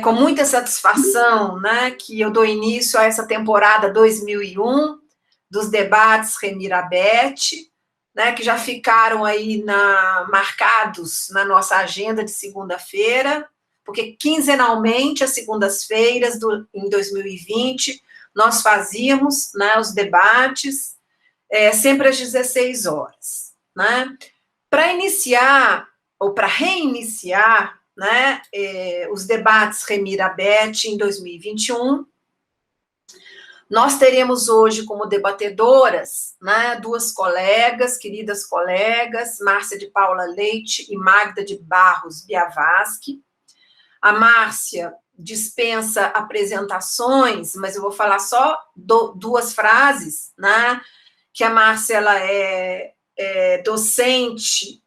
com muita satisfação, né, que eu dou início a essa temporada 2001 dos debates Remira-Beth, né, que já ficaram aí marcados na nossa agenda de segunda-feira, porque quinzenalmente, às segundas-feiras, em 2020, nós fazíamos, né, os debates, sempre às 16 horas. Né? Para iniciar, ou para reiniciar, né, os debates Remira-Beth em 2021, nós teremos hoje como debatedoras, né, duas colegas, queridas colegas, Márcia de Paula Leite e Magda de Barros Biavaschi. A Márcia dispensa apresentações, mas eu vou falar só duas frases, né, que a Márcia ela é docente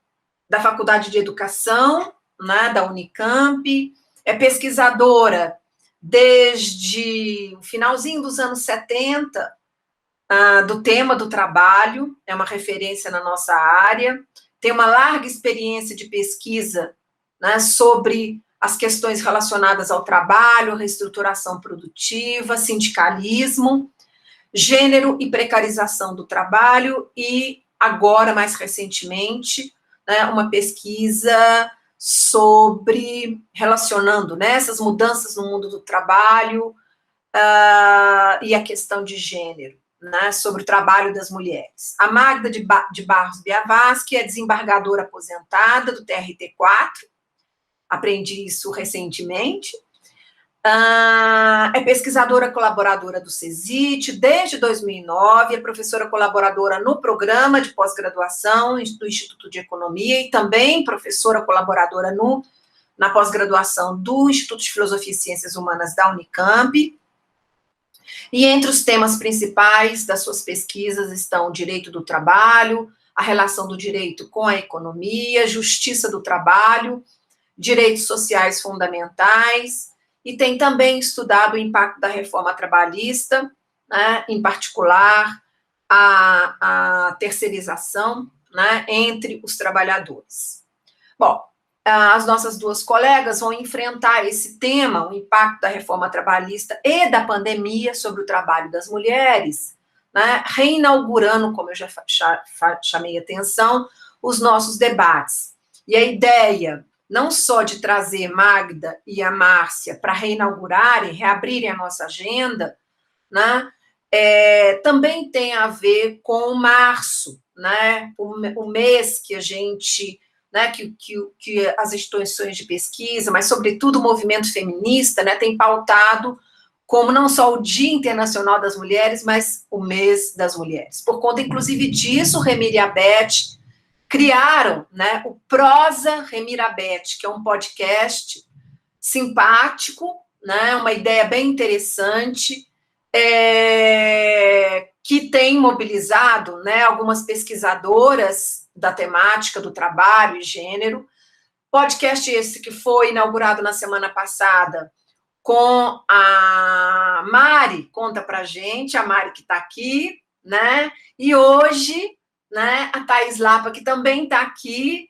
da Faculdade de Educação, né, da Unicamp, é pesquisadora desde o finalzinho dos anos 70, do tema do trabalho, é uma referência na nossa área, tem uma larga experiência de pesquisa, né, sobre as questões relacionadas ao trabalho, reestruturação produtiva, sindicalismo, gênero e precarização do trabalho, e agora, mais recentemente, né, uma pesquisa sobre, relacionando, né, essas mudanças no mundo do trabalho e a questão de gênero, né, sobre o trabalho das mulheres. A Magda de Barros Biavaschi é desembargadora aposentada do TRT4, aprendi isso recentemente, é pesquisadora colaboradora do CESIT desde 2009, é professora colaboradora no programa de pós-graduação do Instituto de Economia e também professora colaboradora na pós-graduação do Instituto de Filosofia e Ciências Humanas da Unicamp. E entre os temas principais das suas pesquisas estão o direito do trabalho, a relação do direito com a economia, justiça do trabalho, direitos sociais fundamentais, e tem também estudado o impacto da reforma trabalhista, né, em particular a terceirização, né, entre os trabalhadores. Bom, as nossas duas colegas vão enfrentar esse tema, o impacto da reforma trabalhista e da pandemia sobre o trabalho das mulheres, né, reinaugurando, como eu já chamei atenção, os nossos debates. E a ideia não só de trazer Magda e a Márcia para reinaugurarem, reabrirem a nossa agenda, né, também tem a ver com março, né, o mês que a gente, né, que as instituições de pesquisa, mas sobretudo o movimento feminista, né, tem pautado como não só o Dia Internacional das Mulheres, mas o mês das mulheres. Por conta, inclusive, disso, Remira-Beth criaram, né, o Prosa Remira-Beth, que é um podcast simpático, né, uma ideia bem interessante, que tem mobilizado, né, algumas pesquisadoras da temática do trabalho e gênero. Podcast esse que foi inaugurado na semana passada com a Mari, conta pra gente, a Mari que está aqui, né, e hoje, né, a Thaís Lapa, que também está aqui,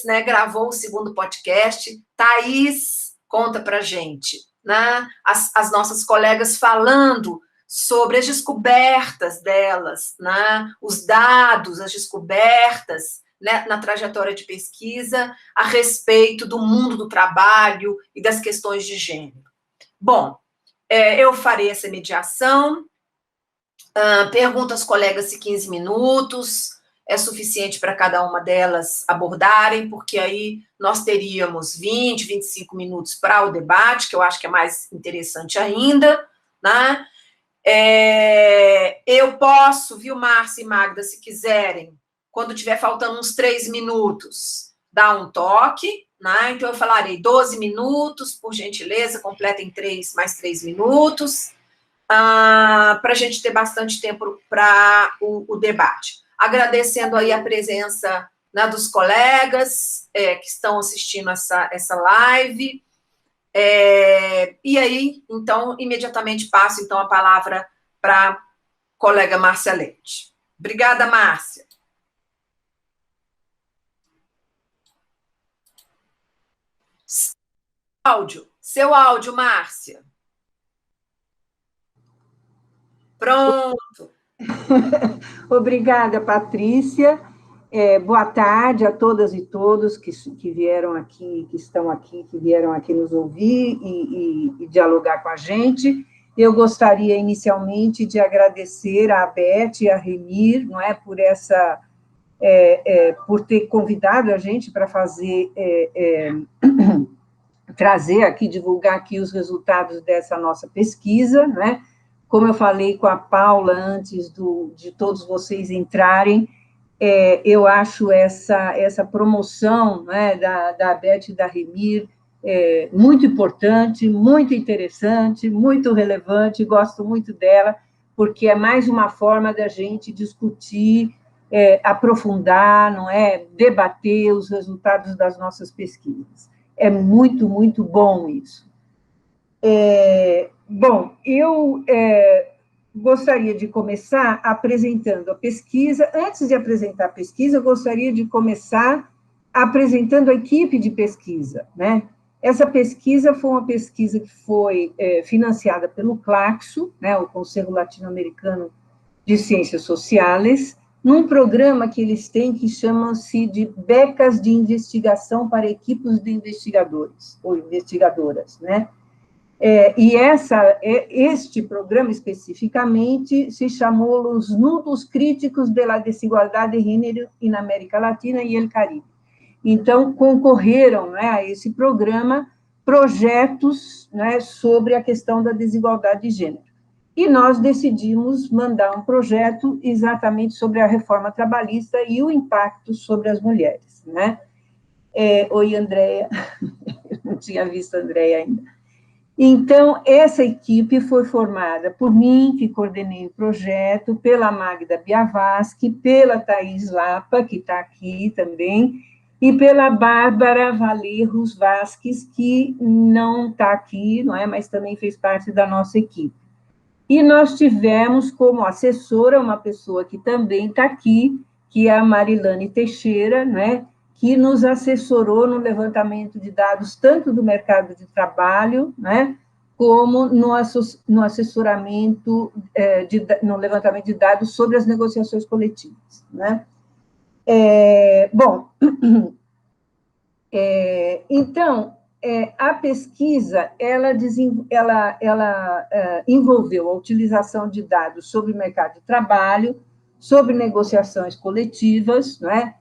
né, gravou o segundo podcast. Thaís, conta pra gente, né, as nossas colegas falando sobre as descobertas delas, né, os dados, as descobertas, né, na trajetória de pesquisa a respeito do mundo do trabalho e das questões de gênero. Bom, eu farei essa mediação, pergunto às colegas se 15 minutos é suficiente para cada uma delas abordarem, porque aí nós teríamos 20, 25 minutos para o debate, que eu acho que é mais interessante ainda, né? Eu posso, viu, Márcia e Magda, se quiserem, quando tiver faltando uns 3 minutos, dar um toque, né? Então eu falarei 12 minutos, por gentileza, completem mais 3 minutos, para a gente ter bastante tempo para o debate. Agradecendo aí a presença, né, dos colegas que estão assistindo essa live. E aí, então, imediatamente passo, então, a palavra para a colega Márcia Leite. Obrigada, Márcia. Áudio, Seu áudio, Márcia. Pronto. Obrigada, Patrícia. Boa tarde a todas e todos que vieram aqui, que estão aqui, que vieram aqui nos ouvir e dialogar com a gente. Eu gostaria, inicialmente, de agradecer a Beth e a Remir, não é, por ter convidado a gente para fazer, trazer aqui, divulgar aqui os resultados dessa nossa pesquisa, né? Como eu falei com a Paula antes de todos vocês entrarem, eu acho essa promoção, né, da Beth e da Remir muito importante, muito interessante, muito relevante, gosto muito dela, porque é mais uma forma da gente discutir, aprofundar, não é, debater os resultados das nossas pesquisas. É muito, muito bom isso. Bom, eu gostaria de começar apresentando a pesquisa. Antes de apresentar a pesquisa, eu gostaria de começar apresentando a equipe de pesquisa, né? Essa pesquisa foi uma pesquisa que foi financiada pelo CLACSO, né, o Conselho Latino-Americano de Ciências Sociais, num programa que eles têm que chama-se de becas de investigação para equipes de investigadores ou investigadoras, né? Este programa, especificamente, se chamou Os Nudos Críticos de la Desigualdade de Gênero na América Latina e el Caribe. Então, concorreram, né, a esse programa projetos, né, sobre a questão da desigualdade de gênero. E nós decidimos mandar um projeto exatamente sobre a reforma trabalhista e o impacto sobre as mulheres, né? Oi, Andréia, não tinha visto a Andréia ainda. Então, essa equipe foi formada por mim, que coordenei o projeto, pela Magda Biavaschi, pela Thais Lapa, que está aqui também, e pela Bárbara Valerros Vasques, que não está aqui, não é, mas também fez parte da nossa equipe. E nós tivemos como assessora uma pessoa que também está aqui, que é a Marilane Teixeira, né, que nos assessorou no levantamento de dados, tanto do mercado de trabalho, né, como no assessoramento, no levantamento de dados sobre as negociações coletivas, né. Bom, então, a pesquisa, ela envolveu a utilização de dados sobre o mercado de trabalho, sobre negociações coletivas, né,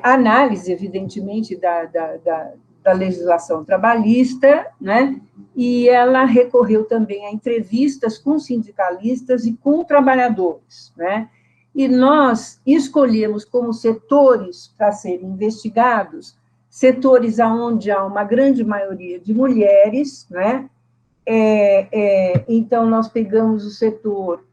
análise, evidentemente, da legislação trabalhista, né, e ela recorreu também a entrevistas com sindicalistas e com trabalhadores, né, e nós escolhemos como setores para serem investigados, setores onde há uma grande maioria de mulheres, né, então nós pegamos o setor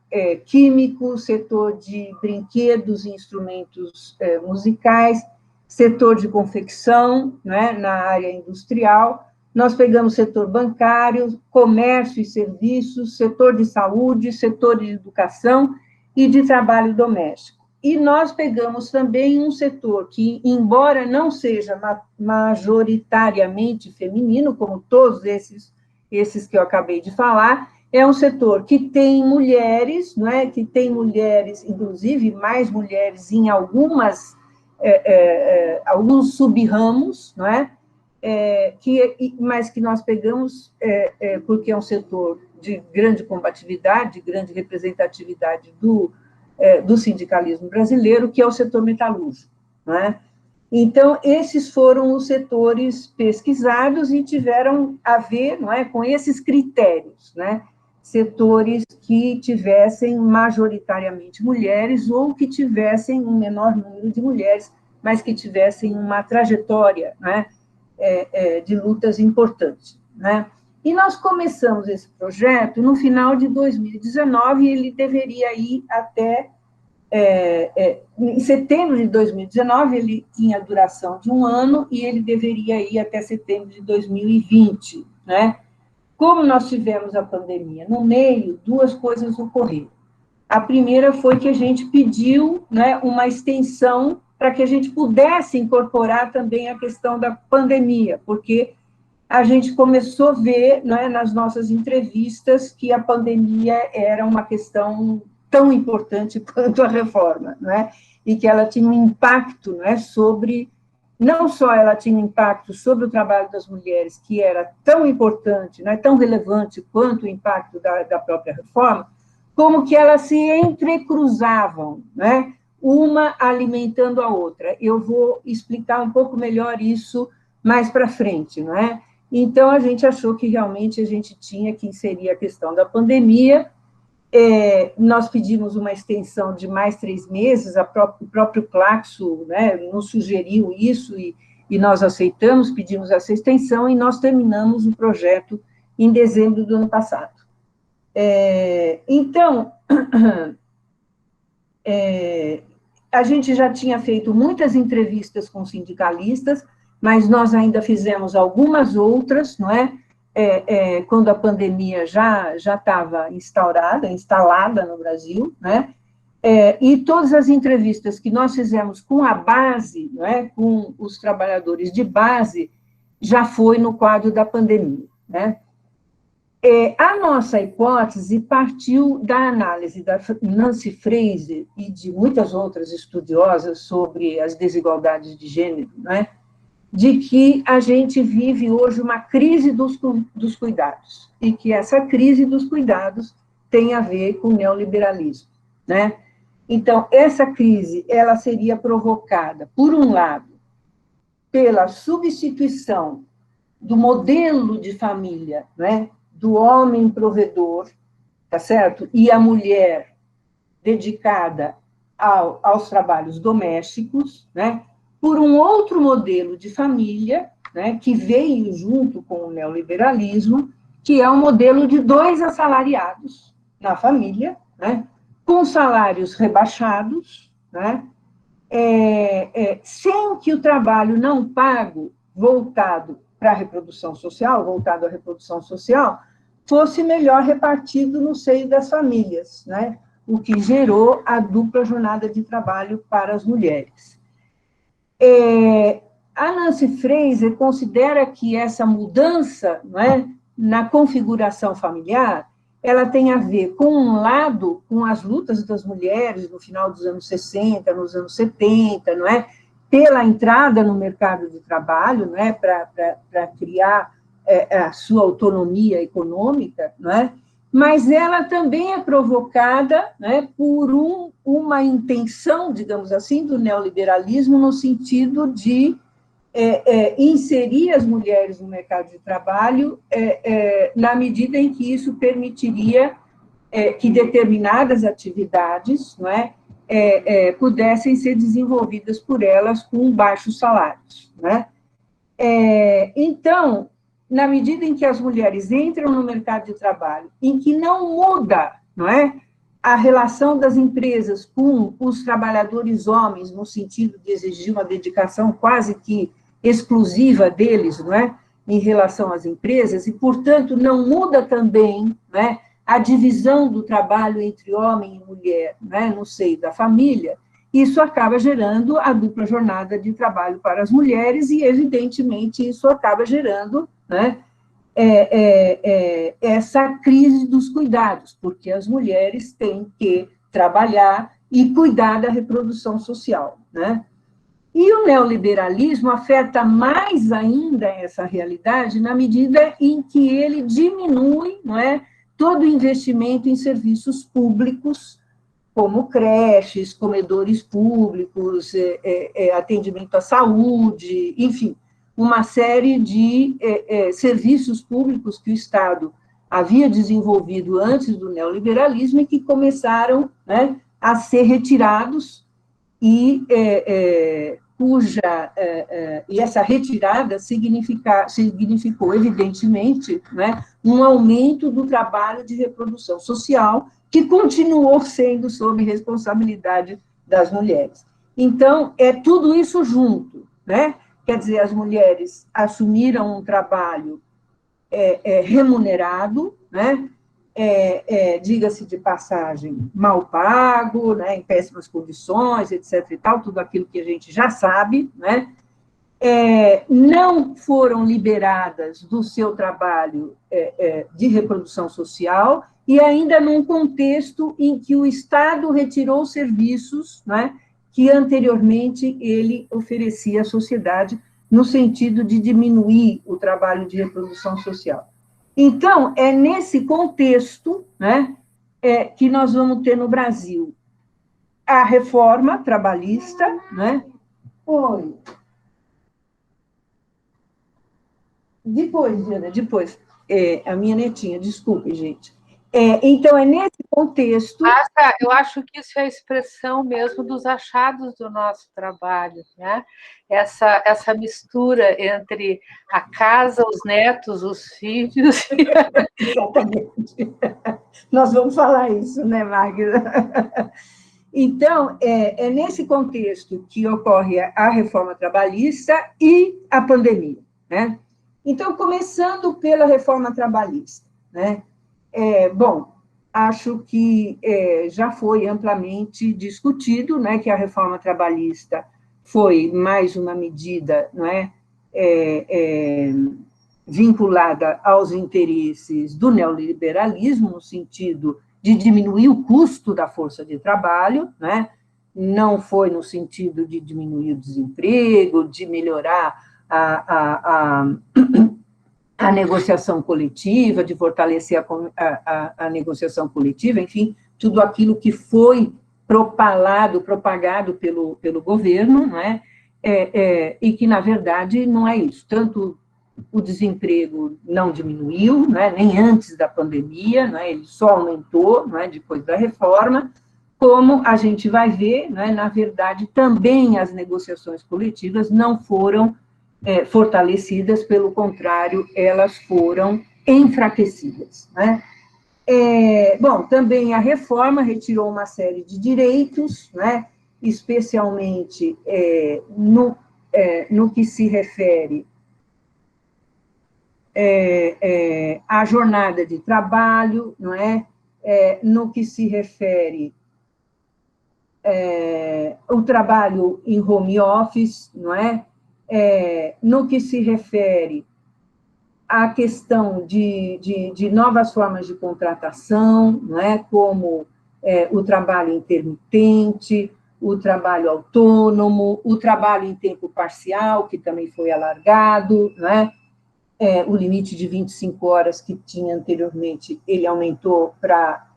químico, setor de brinquedos e instrumentos musicais, setor de confecção, né, na área industrial, nós pegamos setor bancário, comércio e serviços, setor de saúde, setor de educação e de trabalho doméstico. E nós pegamos também um setor que, embora não seja majoritariamente feminino, como todos esses que eu acabei de falar, é um setor que tem mulheres, não é? Que tem mulheres, inclusive mais mulheres em alguns sub-ramos, não é? Mas que nós pegamos porque é um setor de grande combatividade, de grande representatividade do sindicalismo brasileiro, que é o setor metalúrgico, não é? Então, esses foram os setores pesquisados e tiveram a ver, não é, com esses critérios, né? Setores que tivessem majoritariamente mulheres ou que tivessem um menor número de mulheres, mas que tivessem uma trajetória, né, de lutas importantes, né? E nós começamos esse projeto no final de 2019 e ele deveria ir até... em setembro de 2019, ele tinha duração de 1 ano e ele deveria ir até setembro de 2020, né? Como nós tivemos a pandemia no meio, 2 coisas ocorreram. A primeira foi que a gente pediu, né, uma extensão para que a gente pudesse incorporar também a questão da pandemia, porque a gente começou a ver, né, nas nossas entrevistas que a pandemia era uma questão tão importante quanto a reforma, né, e que ela tinha um impacto, né, sobre, não só ela tinha um impacto sobre o trabalho das mulheres, que era tão importante, né, tão relevante quanto o impacto da própria reforma, como que elas se entrecruzavam, né, uma alimentando a outra. Eu vou explicar um pouco melhor isso mais para frente, não é? Então, a gente achou que realmente a gente tinha que inserir a questão da pandemia. Nós pedimos uma extensão de mais 3 meses, o próprio Claxo, né, nos sugeriu isso, e nós aceitamos, pedimos essa extensão, e nós terminamos o projeto em dezembro do ano passado. Então, a gente já tinha feito muitas entrevistas com sindicalistas, mas nós ainda fizemos algumas outras, não é? Quando a pandemia já estava instalada no Brasil, né? E todas as entrevistas que nós fizemos com a base, não é? Com os trabalhadores de base, já foi no quadro da pandemia, né? A nossa hipótese partiu da análise da Nancy Fraser e de muitas outras estudiosas sobre as desigualdades de gênero, né, de que a gente vive hoje uma crise dos cuidados, e que essa crise dos cuidados tem a ver com o neoliberalismo, né? Então, essa crise, ela seria provocada, por um lado, pela substituição do modelo de família, né, do homem provedor, tá certo? E a mulher dedicada aos trabalhos domésticos, né? Por um outro modelo de família, né, que veio junto com o neoliberalismo, que é um modelo de 2 assalariados na família, né, com salários rebaixados, né, sem que o trabalho não pago voltado à reprodução social, fosse melhor repartido no seio das famílias, né? O que gerou a dupla jornada de trabalho para as mulheres. A Nancy Fraser considera que essa mudança, não é, na configuração familiar, ela tem a ver, com um lado, com as lutas das mulheres no final dos anos 60, nos anos 70, não é? Pela entrada no mercado de trabalho, não é? Para criar a sua autonomia econômica, não é? Mas ela também é provocada, né, por uma intenção, digamos assim, do neoliberalismo, no sentido de inserir as mulheres no mercado de trabalho na medida em que isso permitiria que determinadas atividades, não é, pudessem ser desenvolvidas por elas com baixos salários, né? Então, na medida em que as mulheres entram no mercado de trabalho, em que não muda, não é, a relação das empresas com os trabalhadores homens, no sentido de exigir uma dedicação quase que exclusiva deles, não é, em relação às empresas, e, portanto, não muda também, não é, a divisão do trabalho entre homem e mulher, né, no seio da família. Isso acaba gerando a dupla jornada de trabalho para as mulheres e, evidentemente, isso acaba gerando, né, essa crise dos cuidados, porque as mulheres têm que trabalhar e cuidar da reprodução social, né? E o neoliberalismo afeta mais ainda essa realidade na medida em que ele diminui, não é, todo o investimento em serviços públicos, como creches, comedores públicos, atendimento à saúde, enfim, uma série de serviços públicos que o Estado havia desenvolvido antes do neoliberalismo e que começaram, né, a ser retirados e e essa retirada significou, evidentemente, né, um aumento do trabalho de reprodução social, que continuou sendo sob responsabilidade das mulheres. Então, tudo isso junto, né? Quer dizer, as mulheres assumiram um trabalho remunerado, né? Diga-se de passagem, mal pago, né, em péssimas condições, etc. e tal, tudo aquilo que a gente já sabe, né? não foram liberadas do seu trabalho de reprodução social, e ainda num contexto em que o Estado retirou serviços, né, que anteriormente ele oferecia à sociedade, no sentido de diminuir o trabalho de reprodução social. Então, é nesse contexto, né, que nós vamos ter no Brasil a reforma trabalhista, né? Oi. Depois, Diana, depois. A minha netinha, desculpe, gente. Então, é nesse contexto... Eu acho que isso é a expressão mesmo dos achados do nosso trabalho, né? Essa mistura entre a casa, os netos, os filhos... Exatamente. Nós vamos falar isso, né, Magda? Então, é nesse contexto que ocorre a reforma trabalhista e a pandemia, né? Então, começando pela reforma trabalhista, né? Bom, acho que já foi amplamente discutido, né, que a reforma trabalhista foi mais uma medida, não é, vinculada aos interesses do neoliberalismo, no sentido de diminuir o custo da força de trabalho, né? Não foi no sentido de diminuir o desemprego, de melhorar a negociação coletiva, de fortalecer a negociação coletiva, enfim, tudo aquilo que foi propagado pelo governo, não é? E que, na verdade, não é isso. Tanto o desemprego não diminuiu, não é? Nem antes da pandemia, não é? Ele só aumentou, não é? Depois da reforma, como a gente vai ver, não é? Na verdade, também as negociações coletivas não foram fortalecidas, pelo contrário, elas foram enfraquecidas, né? Bom, também a reforma retirou uma série de direitos, né? Especialmente no que se refere à jornada de trabalho, não é? No que se refere o trabalho em home office, não é? No que se refere à questão de novas formas de contratação, não é? Como o trabalho intermitente, o trabalho autônomo, o trabalho em tempo parcial, que também foi alargado, não é? O limite de 25 horas que tinha anteriormente, ele aumentou para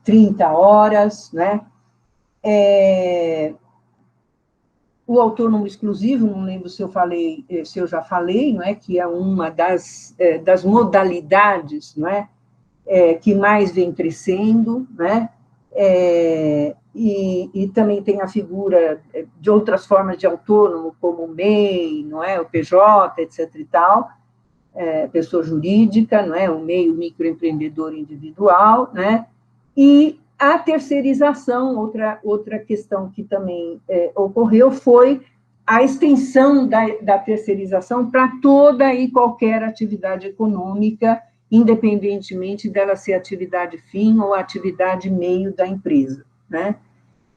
30 horas, né? O autônomo exclusivo, não lembro se eu já falei, não é? Que é uma das modalidades, não é? Que mais vem crescendo, né? E também tem a figura de outras formas de autônomo, como o MEI, não é? O PJ, etc. e tal, pessoa jurídica, não é? O MEI, o microempreendedor individual, né? E a terceirização, outra questão que também ocorreu, foi a extensão da terceirização para toda e qualquer atividade econômica, independentemente dela ser atividade fim ou atividade meio da empresa, né?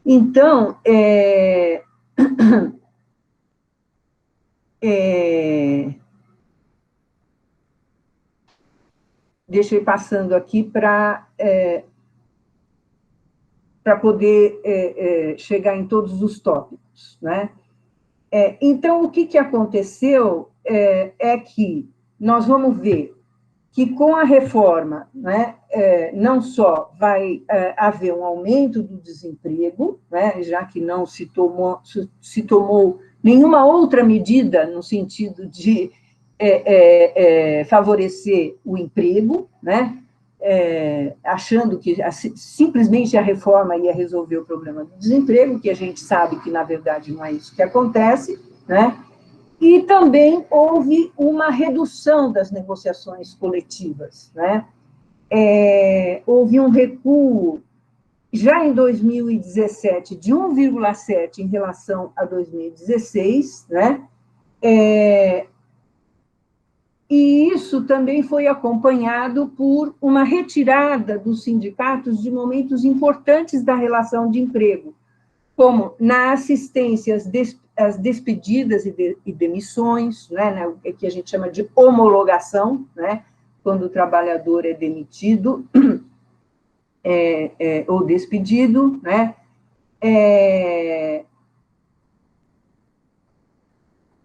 Então, deixa eu ir passando aqui para poder chegar em todos os tópicos, né? Então, o que aconteceu é que nós vamos ver que, com a reforma, né, não só vai haver um aumento do desemprego, né, já que não se tomou nenhuma outra medida no sentido de favorecer o emprego, né, achando que simplesmente a reforma ia resolver o problema do desemprego, que a gente sabe que, na verdade, não é isso que acontece, né? E também houve uma redução das negociações coletivas, né? Houve um recuo, já em 2017, de 1,7 em relação a 2016, né? E isso também foi acompanhado por uma retirada dos sindicatos de momentos importantes da relação de emprego, como na assistência às despedidas e demissões, né, que a gente chama de homologação, né, quando o trabalhador é demitido ou despedido, né.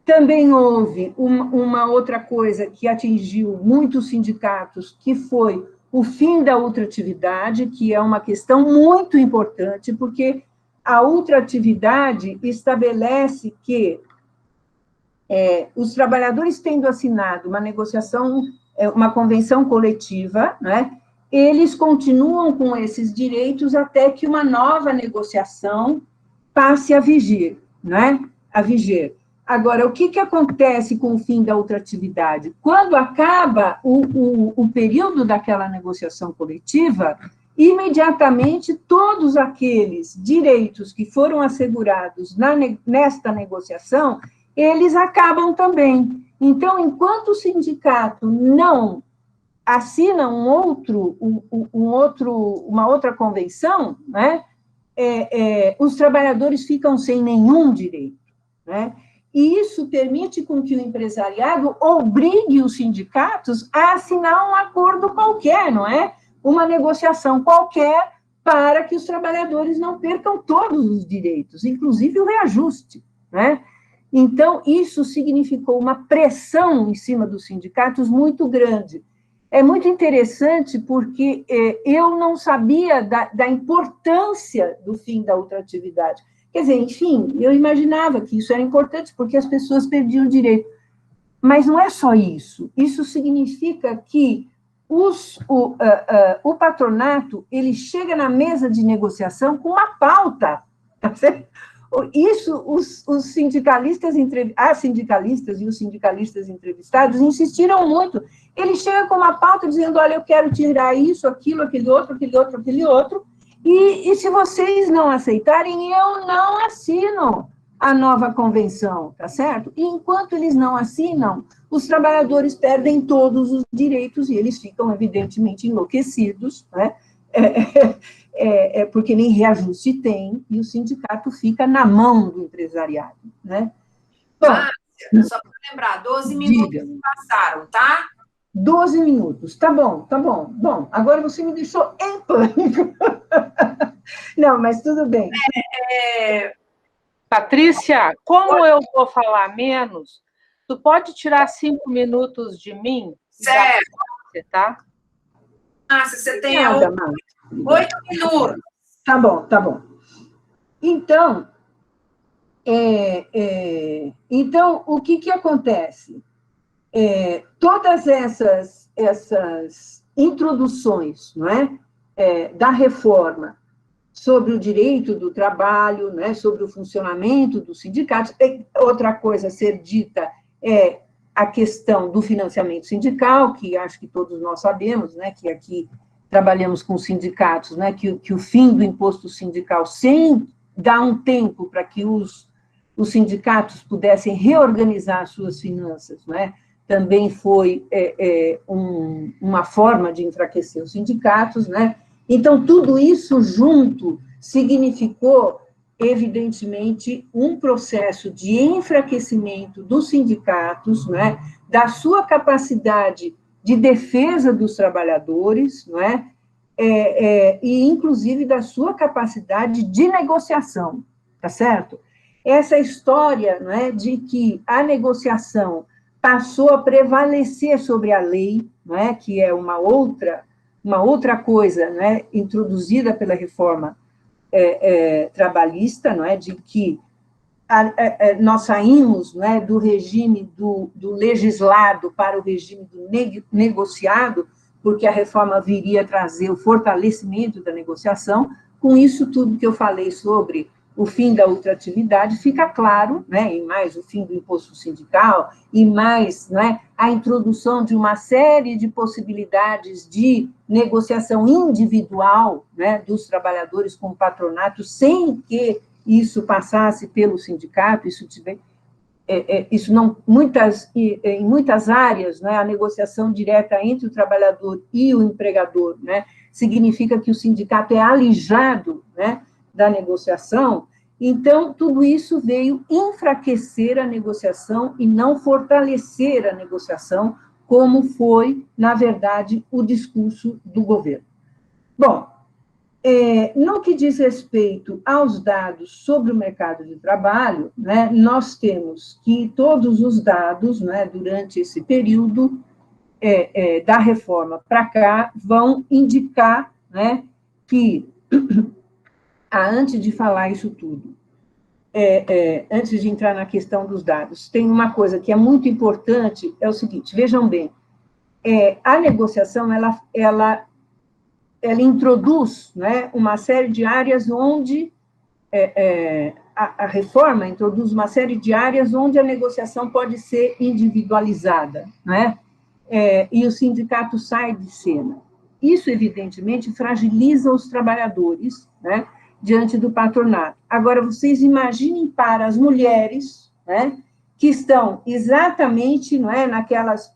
Também houve uma outra coisa que atingiu muitos sindicatos, que foi o fim da ultratividade, que é uma questão muito importante, porque a ultratividade estabelece que os trabalhadores tendo assinado uma negociação, uma convenção coletiva, né, eles continuam com esses direitos até que uma nova negociação passe a vigir, né, a viger. Agora, o que acontece com o fim da ultratividade? Quando acaba o período daquela negociação coletiva, imediatamente todos aqueles direitos que foram assegurados nesta negociação, eles acabam também. Então, enquanto o sindicato não assina uma outra convenção, né, os trabalhadores ficam sem nenhum direito, né? E isso permite com que o empresariado obrigue os sindicatos a assinar um acordo qualquer, não é? Uma negociação qualquer, para que os trabalhadores não percam todos os direitos, inclusive o reajuste, né? Então, isso significou uma pressão em cima dos sindicatos muito grande. É muito interessante porque eu não sabia da importância do fim da ultratividade. Quer dizer, enfim, eu imaginava que isso era importante porque as pessoas perdiam o direito. Mas não é só isso. Isso significa que o patronato, ele chega na mesa de negociação com uma pauta. Tá certo? Isso, os sindicalistas, as sindicalistas e os sindicalistas entrevistados insistiram muito. Ele chega com uma pauta dizendo, olha, eu quero tirar isso, aquilo, aquele outro, e se vocês não aceitarem, eu não assino a nova convenção, tá certo? E enquanto eles não assinam, os trabalhadores perdem todos os direitos e eles ficam, evidentemente, enlouquecidos, né? Porque nem reajuste tem, e o sindicato fica na mão do empresariado, né? Bom, Márcia, só para lembrar, 12 minutos passaram, tá? 12 minutos, tá bom. Bom, agora você me deixou em pânico. Não, mas tudo bem. Patrícia, como eu vou falar menos, tu pode tirar 5 minutos de mim? Certo. Tá? Se você tem 8 minutos. Tá bom. Então, então o que acontece? Todas essas introduções, não é, da reforma sobre o direito do trabalho, né, sobre o funcionamento dos sindicatos, outra coisa a ser dita é a questão do financiamento sindical, que acho que todos nós sabemos, né, que aqui trabalhamos com sindicatos, né, que o fim do imposto sindical, sem dar um tempo para que os sindicatos pudessem reorganizar suas finanças, né, também foi uma forma de enfraquecer os sindicatos, né? Então, tudo isso junto significou, evidentemente, um processo de enfraquecimento dos sindicatos, né? Da sua capacidade de defesa dos trabalhadores, não é? E, inclusive, da sua capacidade de negociação, tá certo? Essa história, não é, de que a negociação passou a prevalecer sobre a lei, não é, que é uma outra coisa, não é, introduzida pela reforma trabalhista, não é, de que nós saímos, não é, do regime do legislado para o regime do negociado, porque a reforma viria trazer o fortalecimento da negociação. Com isso tudo que eu falei sobre o fim da ultratividade fica claro, né, e mais o fim do imposto sindical, e mais, né, a introdução de uma série de possibilidades de negociação individual, né, dos trabalhadores com o patronato, sem que isso passasse pelo sindicato, isso não, em muitas áreas, né, a negociação direta entre o trabalhador e o empregador, né, significa que o sindicato é alijado, né, da negociação. Então, tudo isso veio enfraquecer a negociação e não fortalecer a negociação, como foi, na verdade, o discurso do governo. Bom, no que diz respeito aos dados sobre o mercado de trabalho, né, nós temos que todos os dados, né, durante esse período da reforma para cá, vão indicar, né, que, antes de falar isso tudo, antes de entrar na questão dos dados, tem uma coisa que é muito importante, é o seguinte, vejam bem, a negociação, ela introduz, né, uma série de áreas onde a reforma introduz uma série de áreas onde a negociação pode ser individualizada, né? E o sindicato sai de cena. Isso, evidentemente, fragiliza os trabalhadores, né, diante do patronato. Agora, vocês imaginem para as mulheres, né, que estão exatamente, não é, naquelas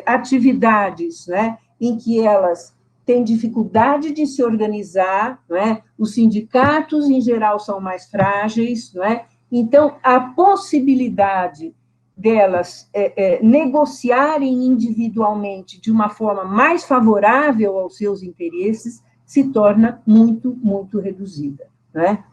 atividades, né, em que elas têm dificuldade de se organizar, não é? Os sindicatos, em geral, são mais frágeis, não é? Então, a possibilidade delas negociarem individualmente de uma forma mais favorável aos seus interesses se torna muito, muito reduzida, né?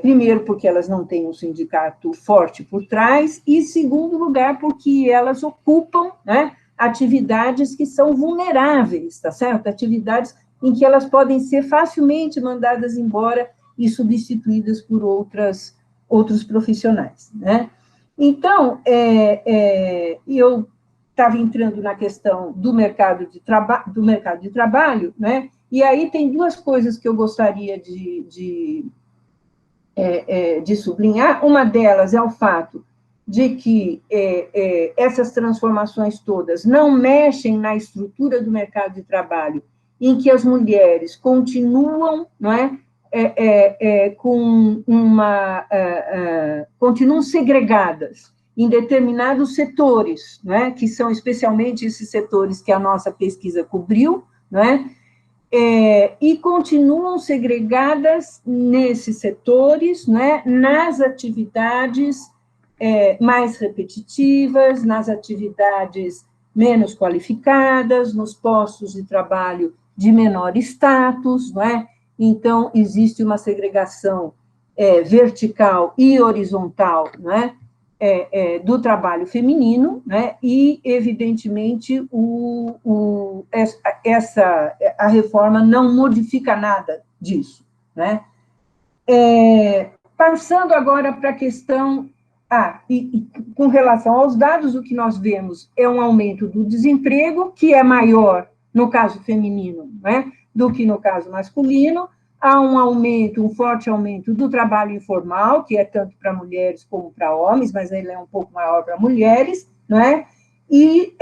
Primeiro, porque elas não têm um sindicato forte por trás, e, segundo lugar, porque elas ocupam, né, atividades que são vulneráveis, tá certo? Atividades em que elas podem ser facilmente mandadas embora e substituídas por outros profissionais, né? Então, eu estava entrando na questão do mercado de trabalho, né? E aí tem duas coisas que eu gostaria de sublinhar. Uma delas é o fato de que essas transformações todas não mexem na estrutura do mercado de trabalho, em que as mulheres continuam, não é, continuam segregadas em determinados setores, né, que são especialmente esses setores que a nossa pesquisa cobriu, né, e continuam segregadas nesses setores, né, nas atividades mais repetitivas, nas atividades menos qualificadas, nos postos de trabalho de menor status, não é? Então, existe uma segregação vertical e horizontal, não é? Do trabalho feminino, né? E, evidentemente, a reforma não modifica nada disso, né? Passando agora para a questão... e com relação aos dados, o que nós vemos é um aumento do desemprego, que é maior no caso feminino, né, do que no caso masculino. Há um forte aumento do trabalho informal, que é tanto para mulheres como para homens, mas ele é um pouco maior para mulheres, não é? E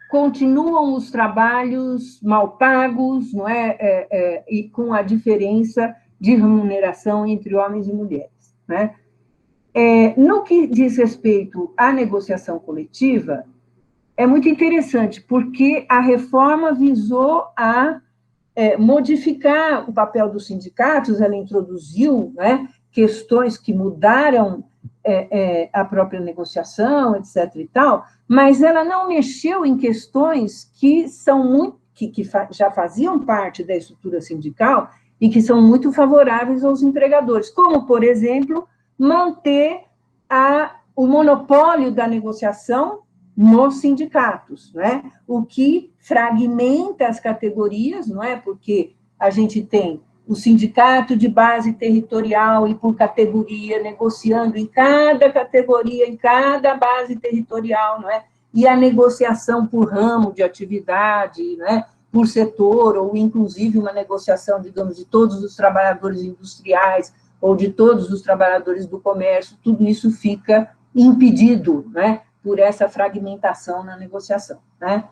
continuam os trabalhos mal pagos, não é? E com a diferença de remuneração entre homens e mulheres, né? No que diz respeito à negociação coletiva, é muito interessante, porque a reforma visou a modificar o papel dos sindicatos, ela introduziu, né, questões que mudaram a própria negociação, etc. e tal, mas ela não mexeu em questões que já faziam parte da estrutura sindical e que são muito favoráveis aos empregadores, como, por exemplo, manter o monopólio da negociação nos sindicatos, né? O que fragmenta as categorias, não é? Porque a gente tem o sindicato de base territorial e por categoria, negociando em cada categoria, em cada base territorial, não é? E a negociação por ramo de atividade, né? Por setor, ou inclusive uma negociação, digamos, de todos os trabalhadores industriais ou de todos os trabalhadores do comércio, tudo isso fica impedido, né? Por essa fragmentação na negociação, né?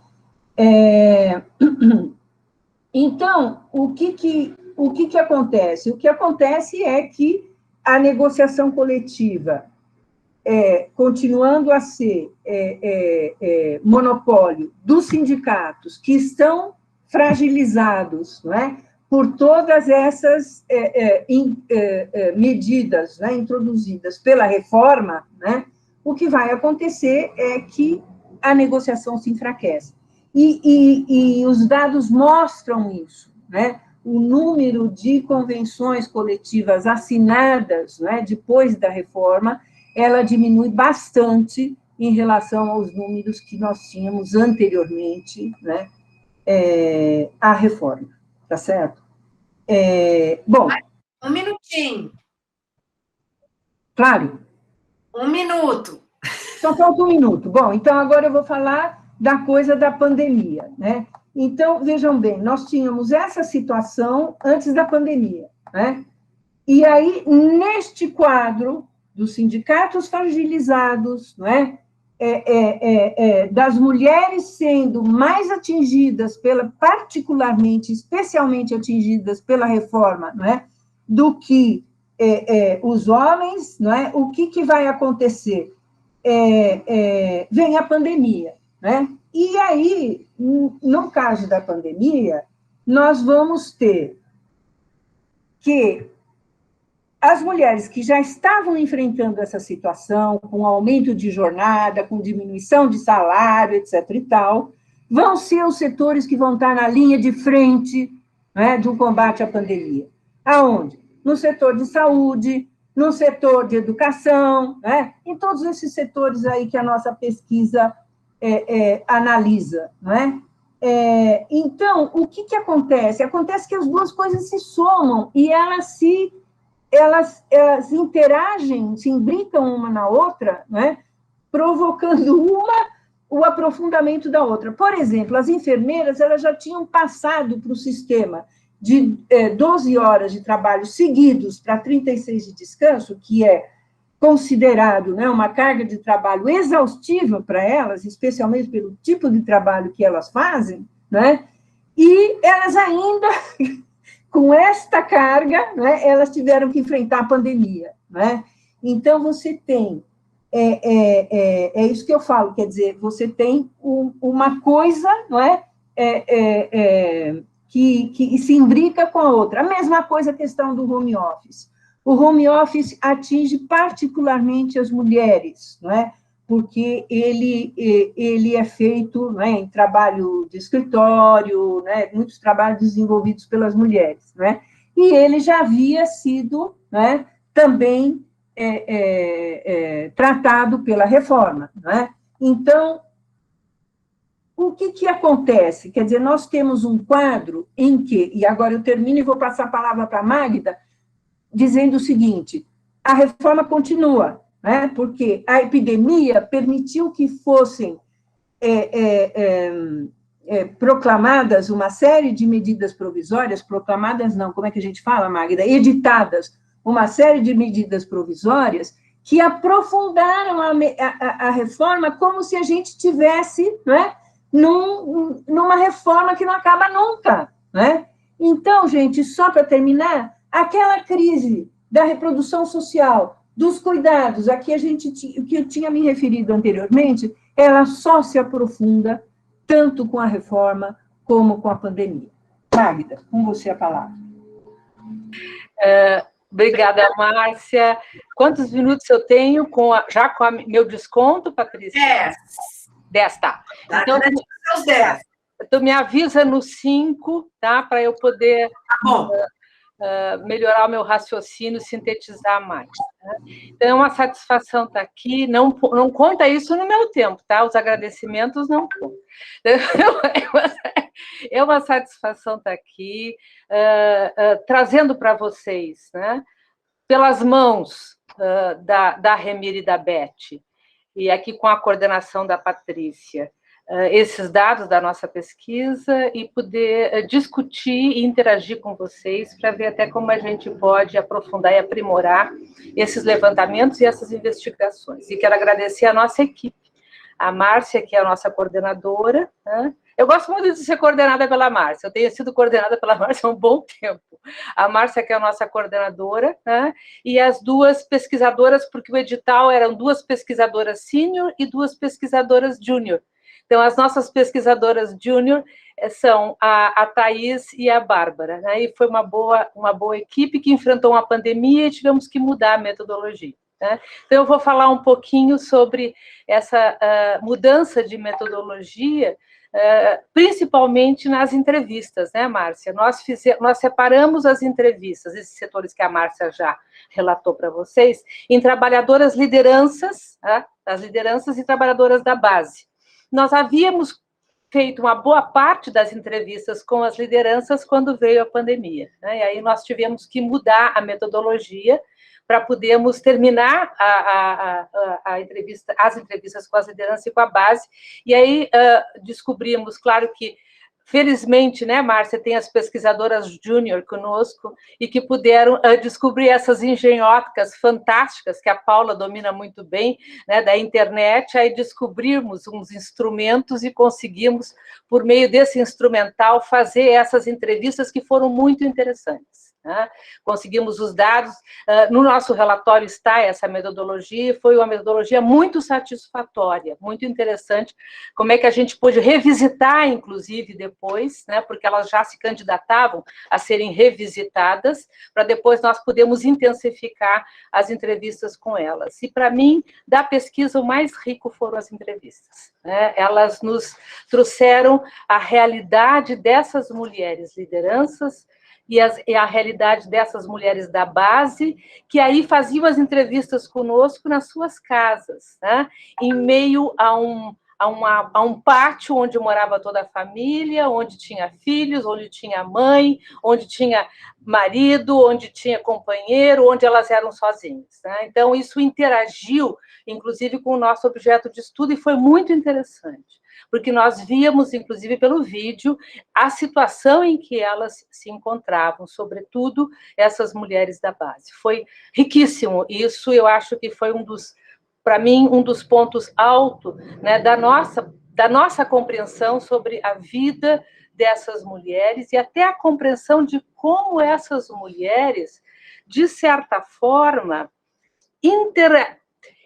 Então, o que acontece? O que acontece é que a negociação coletiva, continuando a ser monopólio dos sindicatos, que estão fragilizados, não é? Por todas essas medidas, né, introduzidas pela reforma, né, o que vai acontecer é que a negociação se enfraquece. E os dados mostram isso, né? O número de convenções coletivas assinadas, né, depois da reforma, ela diminui bastante em relação aos números que nós tínhamos anteriormente, né, à reforma, tá certo? Bom... Um minutinho. Claro. 1 minuto. Só falta 1 minuto. Bom, então agora eu vou falar da coisa da pandemia, né? Então, vejam bem, nós tínhamos essa situação antes da pandemia, né? E aí, neste quadro dos sindicatos fragilizados, não é? Das mulheres sendo mais atingidas particularmente, especialmente atingidas pela reforma, não é? Do que os homens, não é? O que vai acontecer? Vem a pandemia, né? E aí, no caso da pandemia, nós vamos ter que as mulheres que já estavam enfrentando essa situação, com aumento de jornada, com diminuição de salário, etc. e tal, vão ser os setores que vão estar na linha de frente, né, do combate à pandemia. Aonde? No setor de saúde, no setor de educação, né, em todos esses setores aí que a nossa pesquisa analisa, não é? Então, o que acontece? Acontece que as duas coisas se somam e elas interagem, se imbricam uma na outra, né, provocando o aprofundamento da outra. Por exemplo, as enfermeiras elas já tinham passado para o sistema de 12 horas de trabalho seguidos para 36 de descanso, que é considerado, né, uma carga de trabalho exaustiva para elas, especialmente pelo tipo de trabalho que elas fazem, né, e elas ainda, com esta carga, né, elas tiveram que enfrentar a pandemia, né? Então, você tem, isso que eu falo, quer dizer, você tem uma coisa, não é, que se imbrica com a outra. A mesma coisa a questão do home office. O home office atinge particularmente as mulheres, não é? Porque ele é feito, né, em trabalho de escritório, né, muitos trabalhos desenvolvidos pelas mulheres, né? E ele já havia sido, né, também tratado pela reforma, né? Então, o que acontece? Quer dizer, nós temos um quadro em que, e agora eu termino e vou passar a palavra para a Magda, dizendo o seguinte: a reforma continua, né? Porque a epidemia permitiu que fossem proclamadas uma série de medidas provisórias, proclamadas não, como é que a gente fala, Magda? Editadas uma série de medidas provisórias que aprofundaram a reforma como se a gente tivesse, né, numa reforma que não acaba nunca, né? Então, gente, só para terminar, aquela crise da reprodução social, dos cuidados, a que que eu tinha me referido anteriormente, ela só se aprofunda tanto com a reforma como com a pandemia. Magda, com você a palavra. Obrigada, Márcia. Quantos minutos eu tenho já com meu desconto, Patrícia? 10. 10, tá. Então, os 10. Tu me avisa no 5, tá? Para eu poder melhorar o meu raciocínio, sintetizar mais. Né? Então, é uma satisfação estar aqui. Não conta isso no meu tempo, tá? Os agradecimentos não contam. É uma satisfação estar aqui, trazendo para vocês, né? Pelas mãos da Remir e da Beth, e aqui com a coordenação da Patrícia, esses dados da nossa pesquisa e poder discutir e interagir com vocês para ver até como a gente pode aprofundar e aprimorar esses levantamentos e essas investigações. E quero agradecer a nossa equipe, a Márcia, que é a nossa coordenadora, né? Eu gosto muito de ser coordenada pela Márcia. Eu tenho sido coordenada pela Márcia há um bom tempo. A Márcia, que é a nossa coordenadora, né? E as duas pesquisadoras, porque o edital eram 2 pesquisadoras sênior e 2 pesquisadoras júnior. Então, as nossas pesquisadoras júnior são a Thaís e a Bárbara, né? E foi uma boa equipe que enfrentou uma pandemia e tivemos que mudar a metodologia. Né? Então, eu vou falar um pouquinho sobre essa mudança de metodologia, principalmente nas entrevistas, né, Márcia? Nós separamos as entrevistas, esses setores que a Márcia já relatou para vocês, em trabalhadoras lideranças, tá? As lideranças e trabalhadoras da base. Nós havíamos feito uma boa parte das entrevistas com as lideranças quando veio a pandemia, né? E aí nós tivemos que mudar a metodologia para podermos terminar as entrevistas com as lideranças e com a base. E aí descobrimos, claro que, felizmente, né, Márcia, tem as pesquisadoras júnior conosco e que puderam descobrir essas engenhóticas fantásticas que a Paula domina muito bem, né, da internet. Aí descobrimos uns instrumentos e conseguimos, por meio desse instrumental, fazer essas entrevistas que foram muito interessantes. Né? Conseguimos os dados, no nosso relatório está essa metodologia, foi uma metodologia muito satisfatória, muito interessante, como é que a gente pôde revisitar, inclusive, depois, né, porque elas já se candidatavam a serem revisitadas, para depois nós podermos intensificar as entrevistas com elas. E, para mim, da pesquisa, o mais rico foram as entrevistas. Né? Elas nos trouxeram a realidade dessas mulheres lideranças, e a realidade dessas mulheres da base, que aí faziam as entrevistas conosco nas suas casas, né? Em meio a um pátio onde morava toda a família, onde tinha filhos, onde tinha mãe, onde tinha marido, onde tinha companheiro, onde elas eram sozinhas. Né? Então, isso interagiu, inclusive, com o nosso objeto de estudo, e foi muito interessante, porque nós víamos, inclusive pelo vídeo, a situação em que elas se encontravam, sobretudo essas mulheres da base. Foi riquíssimo, isso eu acho que foi para mim, um dos pontos altos, né, da nossa compreensão sobre a vida dessas mulheres e até a compreensão de como essas mulheres, de certa forma,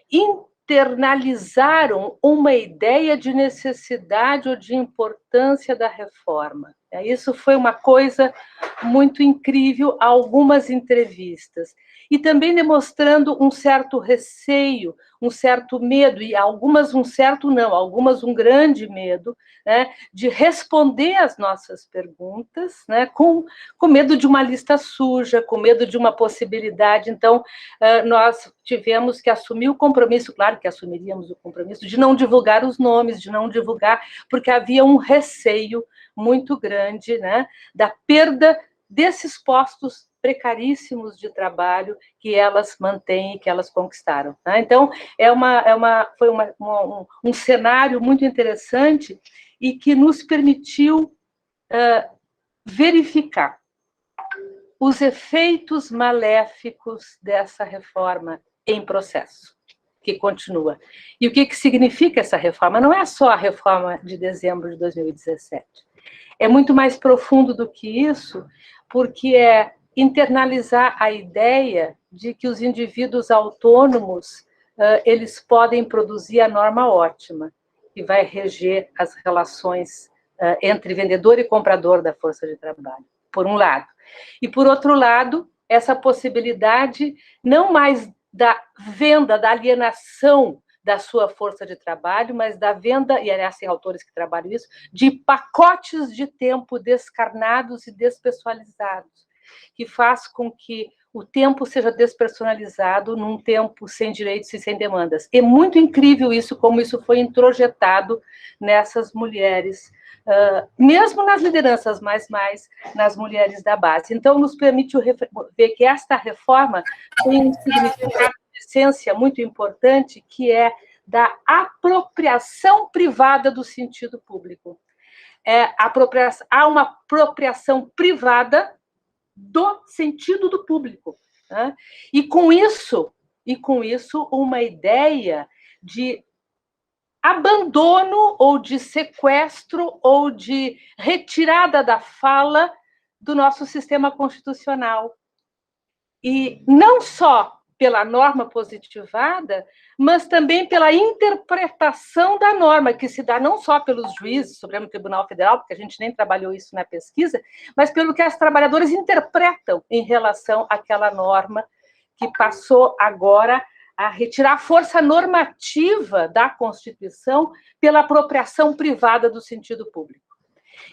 internalizaram uma ideia de necessidade ou de importância da reforma. Isso foi uma coisa muito incrível, algumas entrevistas. E também demonstrando um certo receio, um certo medo, e algumas um certo não, algumas um grande medo, né, de responder às nossas perguntas, né, com medo de uma lista suja, com medo de uma possibilidade. Então, nós tivemos que assumir o compromisso, claro que assumiríamos o compromisso, de não divulgar os nomes, de não divulgar, porque havia um receio muito grande, né, da perda desses postos precaríssimos de trabalho que elas mantêm e que elas conquistaram. Né? Então, foi um cenário muito interessante e que nos permitiu verificar os efeitos maléficos dessa reforma em processo, que continua. E o que significa essa reforma? Não é só a reforma de dezembro de 2017. É muito mais profundo do que isso, porque é internalizar a ideia de que os indivíduos autônomos eles podem produzir a norma ótima, que vai reger as relações entre vendedor e comprador da força de trabalho, por um lado. E, por outro lado, essa possibilidade não mais da venda, da alienação da sua força de trabalho, mas da venda, e aliás, tem autores que trabalham isso, de pacotes de tempo descarnados e despessoalizados, que faz com que o tempo seja despersonalizado num tempo sem direitos e sem demandas. É muito incrível isso, como isso foi introjetado nessas mulheres, mesmo nas lideranças, mas mais nas mulheres da base. Então, nos permite ver que esta reforma tem um significado de essência muito importante, que é da apropriação privada do sentido público. Há uma apropriação privada do sentido do público. Né? E com isso, uma ideia de abandono ou de sequestro ou de retirada da fala do nosso sistema constitucional. E não só pela norma positivada, mas também pela interpretação da norma, que se dá não só pelos juízes do Supremo Tribunal Federal, porque a gente nem trabalhou isso na pesquisa, mas pelo que as trabalhadoras interpretam em relação àquela norma que passou agora a retirar a força normativa da Constituição pela apropriação privada do sentido público.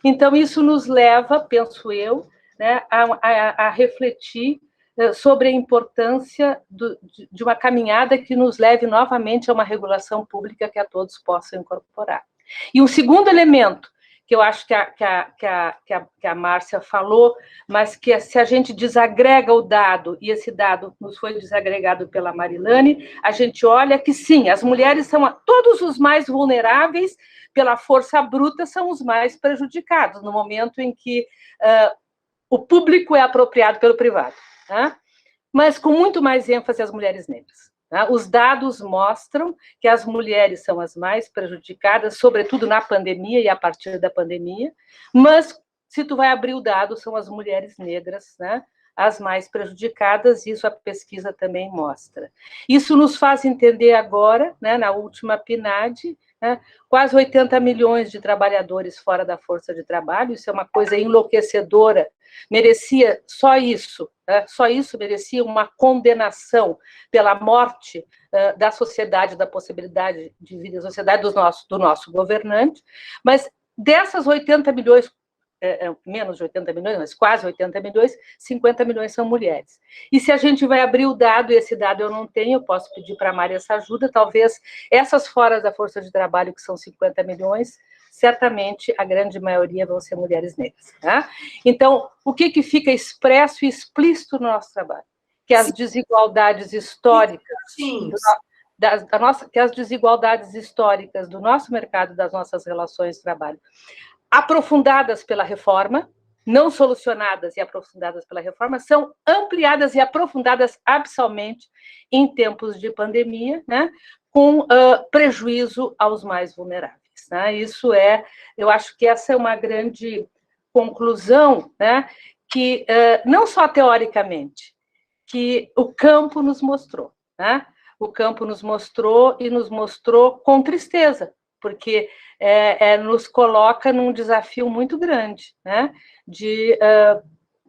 Então, isso nos leva, penso eu, né, a refletir sobre a importância de uma caminhada que nos leve novamente a uma regulação pública que a todos possam incorporar. E um segundo elemento, que eu acho que a Márcia falou, mas que se a gente desagrega o dado, e esse dado nos foi desagregado pela Marilane, a gente olha que sim, as mulheres são todos os mais vulneráveis, pela força bruta, são os mais prejudicados, no momento em que o público é apropriado pelo privado. Tá? Mas com muito mais ênfase as mulheres negras. Tá? Os dados mostram que as mulheres são as mais prejudicadas, sobretudo na pandemia e a partir da pandemia, mas se tu vai abrir o dado, são as mulheres negras, né, as mais prejudicadas, isso a pesquisa também mostra. Isso nos faz entender agora, né, na última PNAD, né, quase 80 milhões de trabalhadores fora da força de trabalho, isso é uma coisa enlouquecedora, merecia só isso merecia uma condenação pela morte da sociedade, da possibilidade de vida da sociedade do nosso governante, mas dessas 80 milhões, menos de 80 milhões, mas quase 80 milhões, 50 milhões são mulheres. E se a gente vai abrir o dado, e esse dado eu não tenho, eu posso pedir para a Mari essa ajuda, talvez essas fora da força de trabalho, que são 50 milhões, certamente a grande maioria vão ser mulheres negras. Tá? Então, o que fica expresso e explícito no nosso trabalho? Que as desigualdades históricas... que as desigualdades históricas do nosso mercado, das nossas relações de trabalho, aprofundadas pela reforma, não solucionadas e aprofundadas pela reforma, são ampliadas e aprofundadas abissalmente em tempos de pandemia, né, com prejuízo aos mais vulneráveis. Né? Isso eu acho que essa é uma grande conclusão, né, que não só teoricamente, que o campo nos mostrou, né? O campo nos mostrou e nos mostrou com tristeza, porque nos coloca num desafio muito grande, né? De,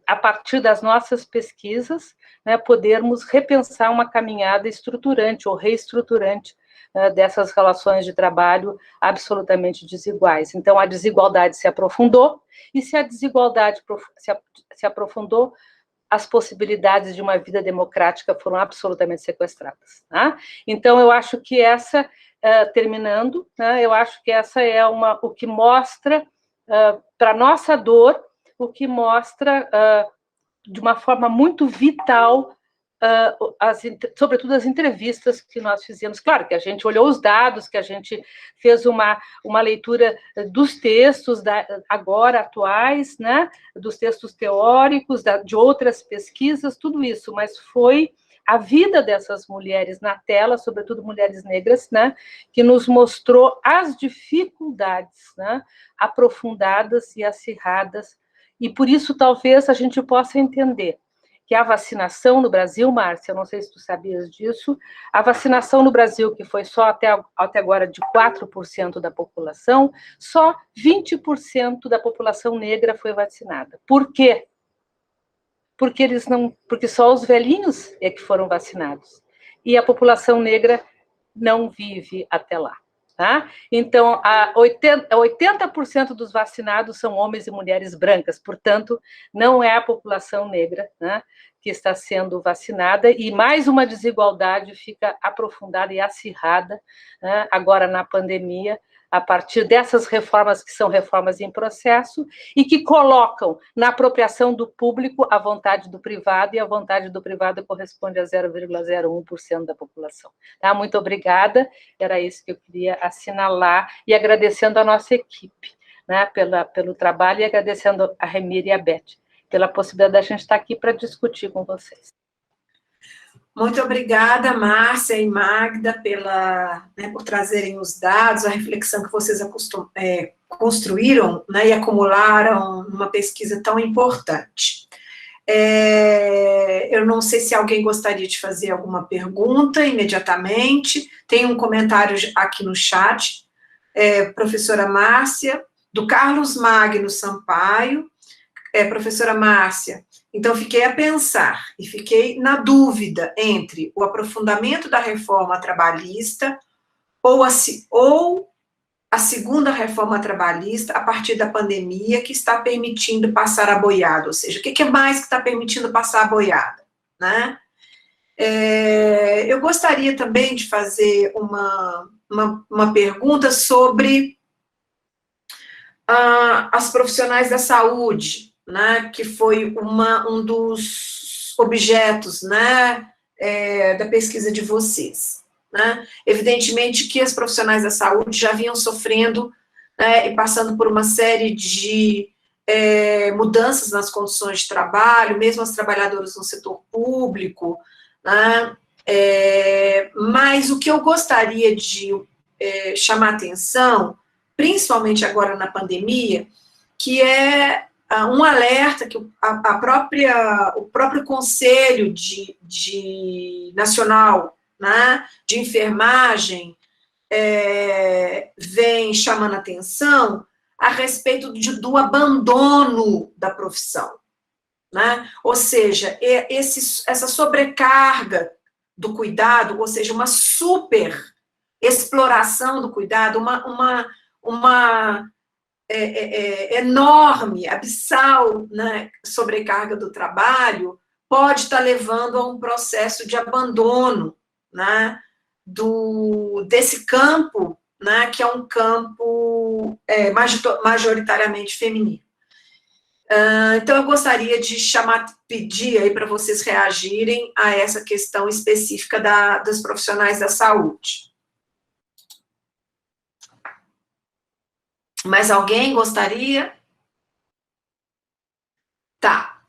a partir das nossas pesquisas, né, podermos repensar uma caminhada estruturante ou reestruturante dessas relações de trabalho absolutamente desiguais. Então, a desigualdade se aprofundou, e se a desigualdade se aprofundou, as possibilidades de uma vida democrática foram absolutamente sequestradas. Tá? Então, eu acho que essa, terminando, né, eu acho que essa é o que mostra, para a nossa dor, o que mostra, de uma forma muito vital, sobretudo as entrevistas que nós fizemos. Claro que a gente olhou os dados, que a gente fez uma leitura dos textos agora atuais, né, dos textos teóricos, de outras pesquisas, tudo isso, mas foi a vida dessas mulheres na tela, sobretudo mulheres negras, né, que nos mostrou as dificuldades, né, aprofundadas e acirradas, e por isso talvez a gente possa entender que a vacinação no Brasil, Márcia, eu não sei se tu sabias disso, a vacinação no Brasil, que foi só até agora de 4% da população, só 20% da população negra foi vacinada. Por quê? Porque só os velhinhos é que foram vacinados. E a população negra não vive até lá. Tá? Então, 80% dos vacinados são homens e mulheres brancas, portanto, não é a população negra, né, que está sendo vacinada, e mais uma desigualdade fica aprofundada e acirrada, né, agora na pandemia, a partir dessas reformas que são reformas em processo e que colocam na apropriação do público a vontade do privado, e a vontade do privado corresponde a 0,01% da população. Tá? Muito obrigada, era isso que eu queria assinalar, e agradecendo a nossa equipe, né, pelo trabalho, e agradecendo a Remíria e a Beth pela possibilidade da gente estar aqui para discutir com vocês. Muito obrigada, Márcia e Magda, por trazerem os dados, a reflexão que vocês construíram, né, e acumularam numa pesquisa tão importante. Eu não sei se alguém gostaria de fazer alguma pergunta imediatamente. Tem um comentário aqui no chat, professora Márcia, do Carlos Magno Sampaio. Professora Márcia, então fiquei a pensar e fiquei na dúvida entre o aprofundamento da reforma trabalhista ou a segunda reforma trabalhista a partir da pandemia que está permitindo passar a boiada, ou seja, o que mais que está permitindo passar a boiada, né? Eu gostaria também de fazer uma pergunta sobre as profissionais da saúde, né, que foi um dos objetos, né, da pesquisa de vocês, né? Evidentemente que as profissionais da saúde já vinham sofrendo, né, e passando por uma série de mudanças nas condições de trabalho, mesmo as trabalhadoras no setor público, né? Mas o que eu gostaria de chamar atenção, principalmente agora na pandemia, que é um alerta que o próprio Conselho Nacional, né, de Enfermagem vem chamando atenção a respeito do abandono da profissão, né? Ou seja, essa sobrecarga do cuidado, ou seja, uma super exploração do cuidado, uma enorme, abissal, né, sobrecarga do trabalho, pode estar levando a um processo de abandono, né, desse campo, né, que é um campo majoritariamente feminino. Então, eu gostaria de pedir aí para vocês reagirem a essa questão específica dos profissionais da saúde. Mais alguém gostaria? Tá.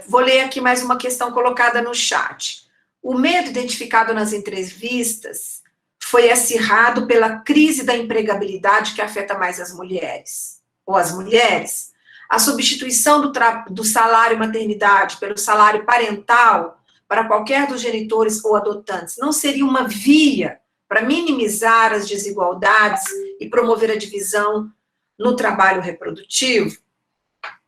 Vou ler aqui mais uma questão colocada no chat. O medo identificado nas entrevistas foi acirrado pela crise da empregabilidade que afeta mais as mulheres. Ou as mulheres. A substituição do salário maternidade pelo salário parental para qualquer dos genitores ou adotantes não seria uma via para minimizar as desigualdades e promover a divisão no trabalho reprodutivo?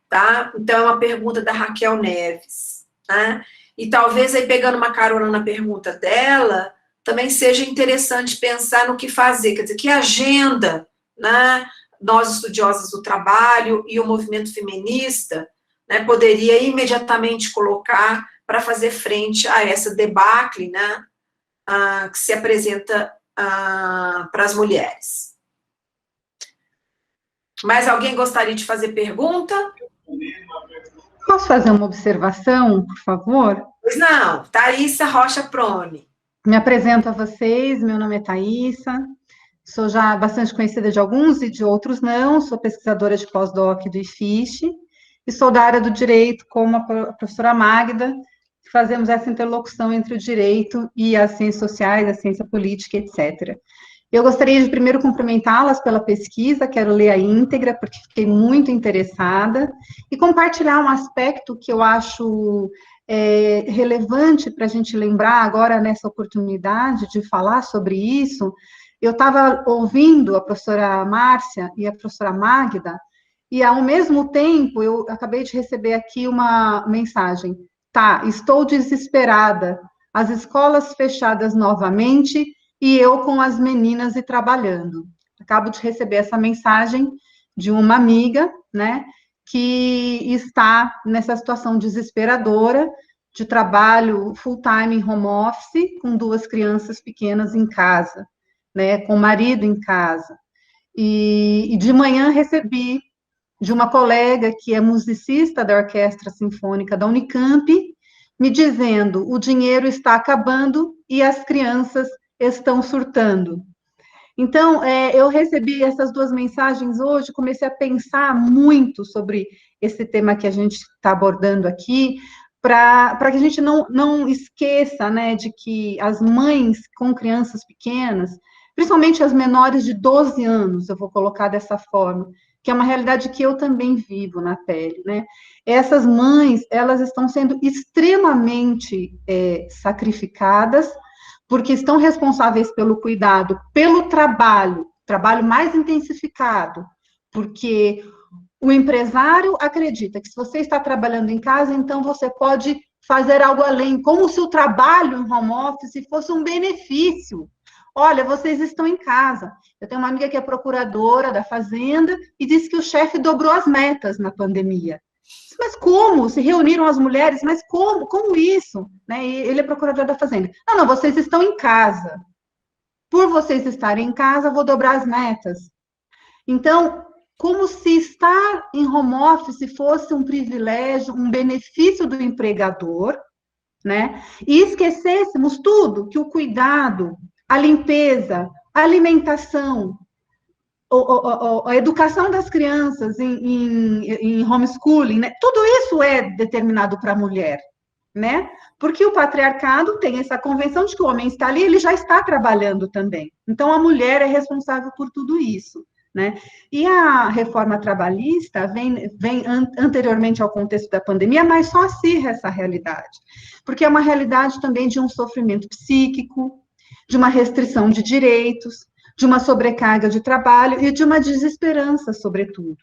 Tá? Então, é uma pergunta da Raquel Neves, né? E talvez, aí pegando uma carona na pergunta dela, também seja interessante pensar no que fazer, quer dizer, que agenda, né, nós, estudiosas do trabalho e o movimento feminista, né, poderia imediatamente colocar para fazer frente a essa debacle, né, que se apresenta para as mulheres. Mais alguém gostaria de fazer pergunta? Posso fazer uma observação, por favor? Pois não, Thaísa Rocha Prone. Me apresento a vocês, meu nome é Thaísa, sou já bastante conhecida de alguns e de outros não, sou pesquisadora de pós-doc do IFISH, e sou da área do direito, como a professora Magda, fazemos essa interlocução entre o direito e as ciências sociais, a ciência política, etc. Eu gostaria de primeiro cumprimentá-las pela pesquisa, quero ler a íntegra, porque fiquei muito interessada, e compartilhar um aspecto que eu acho relevante para a gente lembrar agora nessa oportunidade de falar sobre isso. Eu estava ouvindo a professora Márcia e a professora Magda, e ao mesmo tempo eu acabei de receber aqui uma mensagem. Tá, estou desesperada, as escolas fechadas novamente e eu com as meninas e trabalhando. Acabo de receber essa mensagem de uma amiga, né, que está nessa situação desesperadora de trabalho full-time em home office, com 2 crianças pequenas em casa, né, com o marido em casa. E de manhã recebi de uma colega que é musicista da Orquestra Sinfônica da Unicamp, me dizendo, o dinheiro está acabando e as crianças estão surtando. Então, eu recebi essas 2 mensagens hoje, comecei a pensar muito sobre esse tema que a gente está abordando aqui, para que a gente não esqueça, né, de que as mães com crianças pequenas, principalmente as menores de 12 anos, eu vou colocar dessa forma, que é uma realidade que eu também vivo na pele, né? Essas mães, elas estão sendo extremamente sacrificadas, porque estão responsáveis pelo cuidado, pelo trabalho mais intensificado, porque o empresário acredita que se você está trabalhando em casa, então você pode fazer algo além, como se o trabalho em home office fosse um benefício. Olha, vocês estão em casa. Eu tenho uma amiga que é procuradora da Fazenda e disse que o chefe dobrou as metas na pandemia. Mas como? Se reuniram as mulheres, mas como? Como isso? Né? E ele é procurador da Fazenda. Não, vocês estão em casa. Por vocês estarem em casa, vou dobrar as metas. Então, como se estar em home office fosse um privilégio, um benefício do empregador, né? E esquecêssemos tudo, que o cuidado, a limpeza, a alimentação, a educação das crianças em homeschooling, né? Tudo isso é determinado para a mulher, né? Porque o patriarcado tem essa convenção de que o homem está ali, ele já está trabalhando também. Então, a mulher é responsável por tudo isso, né? E a reforma trabalhista vem anteriormente ao contexto da pandemia, mas só acirra essa realidade, porque é uma realidade também de um sofrimento psíquico, de uma restrição de direitos, de uma sobrecarga de trabalho e de uma desesperança, sobretudo.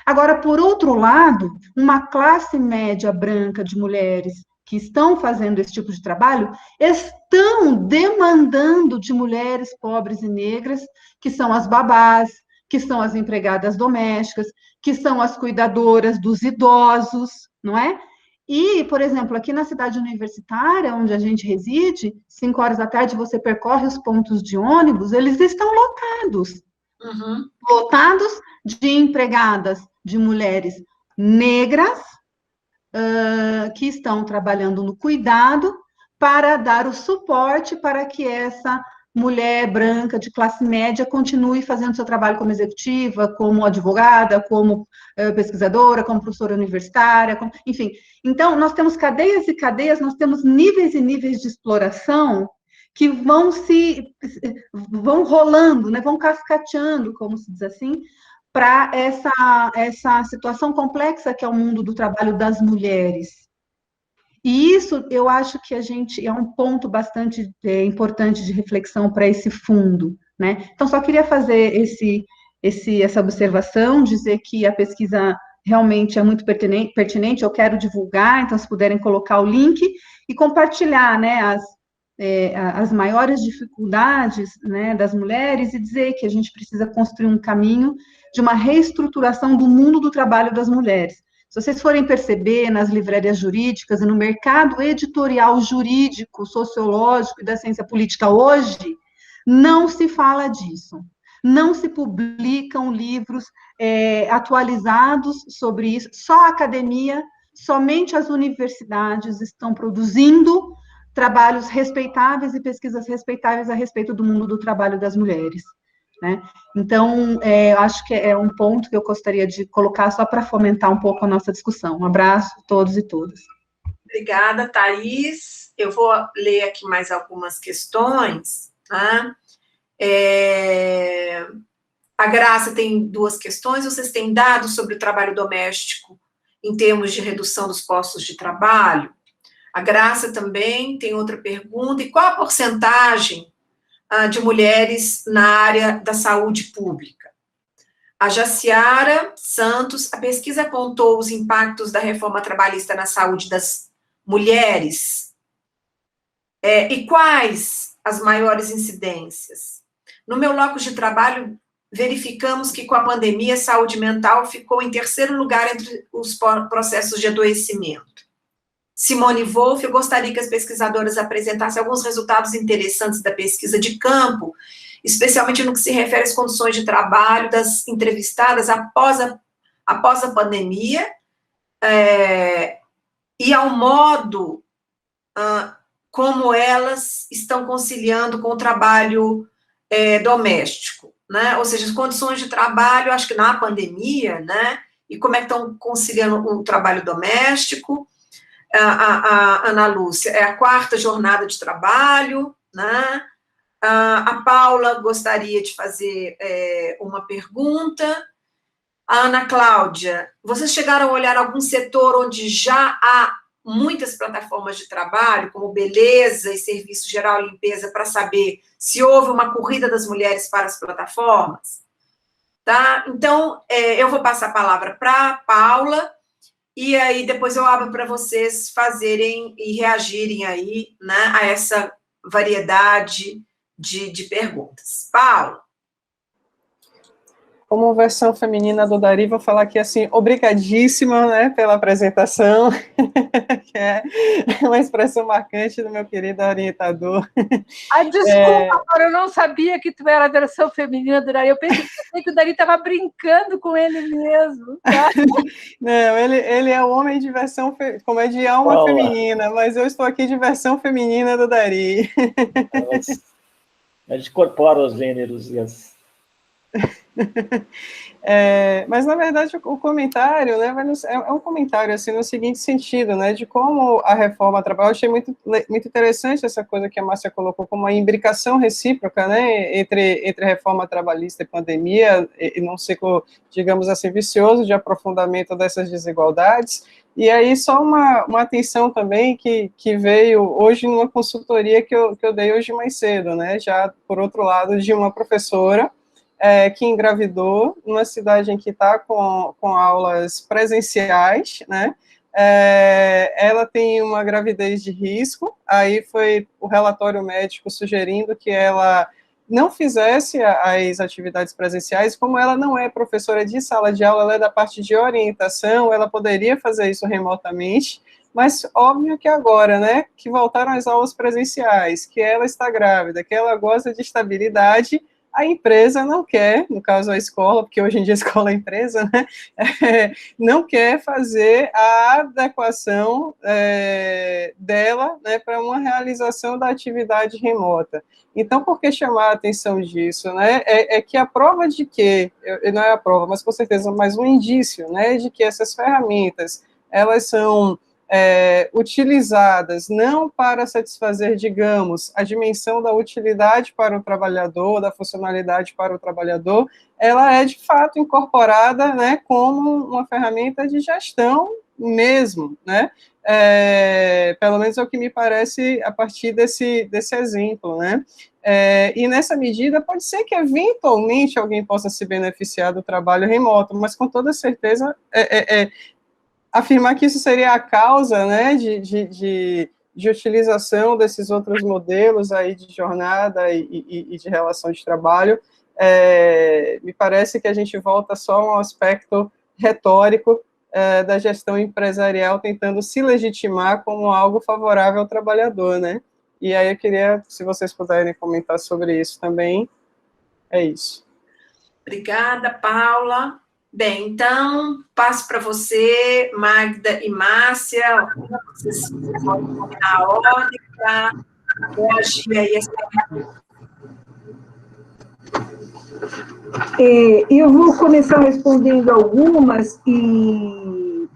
Agora, por outro lado, uma classe média branca de mulheres que estão fazendo esse tipo de trabalho estão demandando de mulheres pobres e negras, que são as babás, que são as empregadas domésticas, que são as cuidadoras dos idosos, não é? E, por exemplo, aqui na cidade universitária, onde a gente reside, 5 horas da tarde você percorre os pontos de ônibus, eles estão lotados. Uhum. Lotados de empregadas, de mulheres negras, que estão trabalhando no cuidado para dar o suporte para que essa mulher branca de classe média continue fazendo seu trabalho como executiva, como advogada, como pesquisadora, como professora universitária, enfim. Então, nós temos cadeias e cadeias, nós temos níveis e níveis de exploração que vão rolando, né, vão cascateando, como se diz assim, para essa situação complexa que é o mundo do trabalho das mulheres. E isso, eu acho que é um ponto bastante importante de reflexão para esse fundo, né? Então, só queria fazer essa observação, dizer que a pesquisa realmente é muito pertinente, eu quero divulgar, então, se puderem colocar o link e compartilhar, né, as maiores dificuldades, né, das mulheres e dizer que a gente precisa construir um caminho de uma reestruturação do mundo do trabalho das mulheres. Se vocês forem perceber nas livrarias jurídicas e no mercado editorial jurídico, sociológico e da ciência política hoje, não se fala disso. Não se publicam livros atualizados sobre isso. Só a academia, somente as universidades estão produzindo trabalhos respeitáveis e pesquisas respeitáveis a respeito do mundo do trabalho das mulheres, né? Então, acho que é um ponto que eu gostaria de colocar só para fomentar um pouco a nossa discussão. Um abraço a todos e todas. Obrigada, Thaís. Eu vou ler aqui mais algumas questões. Tá? A Graça tem 2 questões. Vocês têm dados sobre o trabalho doméstico em termos de redução dos postos de trabalho? A Graça também tem outra pergunta. E qual a porcentagem de mulheres na área da saúde pública? A Jaciara Santos, a pesquisa apontou os impactos da reforma trabalhista na saúde das mulheres? E quais as maiores incidências? No meu locus de trabalho, verificamos que com a pandemia, a saúde mental ficou em 3º lugar entre os processos de adoecimento. Simone Wolff, eu gostaria que as pesquisadoras apresentassem alguns resultados interessantes da pesquisa de campo, especialmente no que se refere às condições de trabalho das entrevistadas após a pandemia, e ao modo como elas estão conciliando com o trabalho doméstico, né? Ou seja, as condições de trabalho, acho que na pandemia, né? E como é que estão conciliando o trabalho doméstico. a Ana Lúcia? É a 4ª jornada de trabalho, né? A Paula gostaria de fazer uma pergunta. A Ana Cláudia, vocês chegaram a olhar algum setor onde já há muitas plataformas de trabalho, como beleza e serviço geral, limpeza, para saber se houve uma corrida das mulheres para as plataformas? Tá? Então, eu vou passar a palavra para a Paula, e aí depois eu abro para vocês fazerem e reagirem aí, né, a essa variedade de perguntas. Paula. Como versão feminina do Dari, vou falar aqui assim, obrigadíssima, né, pela apresentação, que é uma expressão marcante do meu querido orientador. Desculpa, agora eu não sabia que tu era a versão feminina do Dari, eu pensei que o Dari estava brincando com ele mesmo. Tá? Não, ele é o homem de versão, como é de alma feminina, mas eu estou aqui de versão feminina do Dari. A gente incorpora os gêneros e as... Mas, na verdade, o comentário, né, é um comentário, assim, no seguinte sentido, né, de como a reforma trabalhista. Eu achei muito interessante essa coisa que a Márcia colocou, como uma imbricação recíproca, né, entre reforma trabalhista e pandemia, e num ciclo, digamos assim, vicioso de aprofundamento dessas desigualdades. E aí, só uma atenção também que veio hoje numa consultoria que eu dei hoje mais cedo, né, já, por outro lado, de uma professora, que engravidou, numa cidade em que está com aulas presenciais, né, ela tem uma gravidez de risco, aí foi o relatório médico sugerindo que ela não fizesse as atividades presenciais, como ela não é professora de sala de aula, ela é da parte de orientação, ela poderia fazer isso remotamente, mas óbvio que agora, né, que voltaram as aulas presenciais, que ela está grávida, que ela gosta de estabilidade, a empresa não quer, no caso a escola, porque hoje em dia a escola é empresa, né, não quer fazer a adequação dela, né, para uma realização da atividade remota. Então, por que chamar a atenção disso, né, é que a prova de que, não é a prova, mas com certeza mais um indício, né, de que essas ferramentas, elas são utilizadas não para satisfazer, digamos, a dimensão da utilidade para o trabalhador, da funcionalidade para o trabalhador, ela é, de fato, incorporada, né, como uma ferramenta de gestão mesmo, né, pelo menos é o que me parece a partir desse exemplo, né, e nessa medida pode ser que eventualmente alguém possa se beneficiar do trabalho remoto, mas com toda certeza afirmar que isso seria a causa, né, de utilização desses outros modelos aí de jornada e de relação de trabalho, me parece que a gente volta só a um aspecto retórico da gestão empresarial tentando se legitimar como algo favorável ao trabalhador, né? E aí eu queria, se vocês puderem comentar sobre isso também, é isso. Obrigada, Paula. Bem, então, passo para você, Magda e Márcia, vocês podem combinar a ordem para reagir aí a essa pergunta. Eu vou começar respondendo algumas e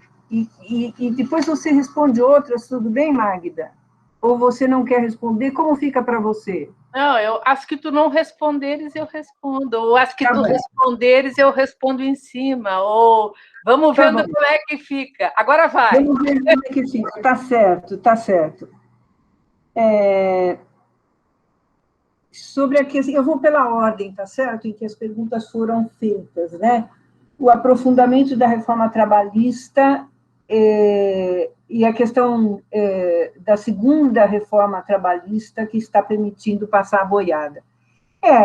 depois você responde outras, tudo bem, Magda? Ou você não quer responder? Como fica para você? Não, as que tu não responderes, eu respondo. Ou as que tu responderes, eu respondo em cima. Ou vamos vendo como é que fica. Agora vai. Vamos ver como é que fica. Tá certo, tá certo. Sobre a questão, eu vou pela ordem, tá certo? Em que as perguntas foram feitas, né? O aprofundamento da reforma trabalhista e a questão da segunda reforma trabalhista que está permitindo passar a boiada.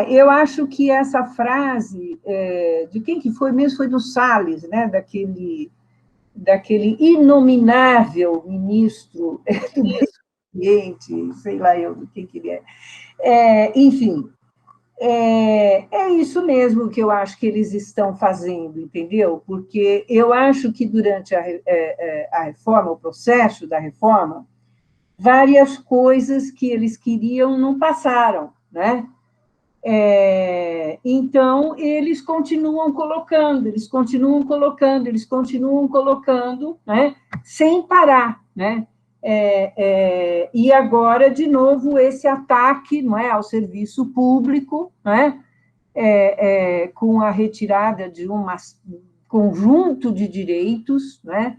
Eu acho que essa frase, de quem que foi mesmo? Foi do Salles, né? Daquele inominável ministro do meio ambiente, sei lá eu do que ele é. Enfim, é isso mesmo que eu acho que eles estão fazendo, entendeu? Porque eu acho que durante a reforma, o processo da reforma, várias coisas que eles queriam não passaram, né? Então, eles continuam colocando, né? Sem parar, né? E agora, de novo, esse ataque, não é, ao serviço público, não é? Com a retirada de um conjunto de direitos, né,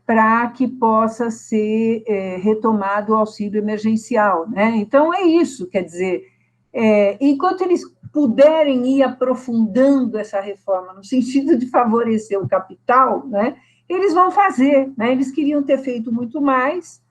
para que possa ser retomado o auxílio emergencial. Né? Então, é isso, quer dizer, enquanto eles puderem ir aprofundando essa reforma no sentido de favorecer o capital, né, eles vão fazer. Né? Eles queriam ter feito muito mais,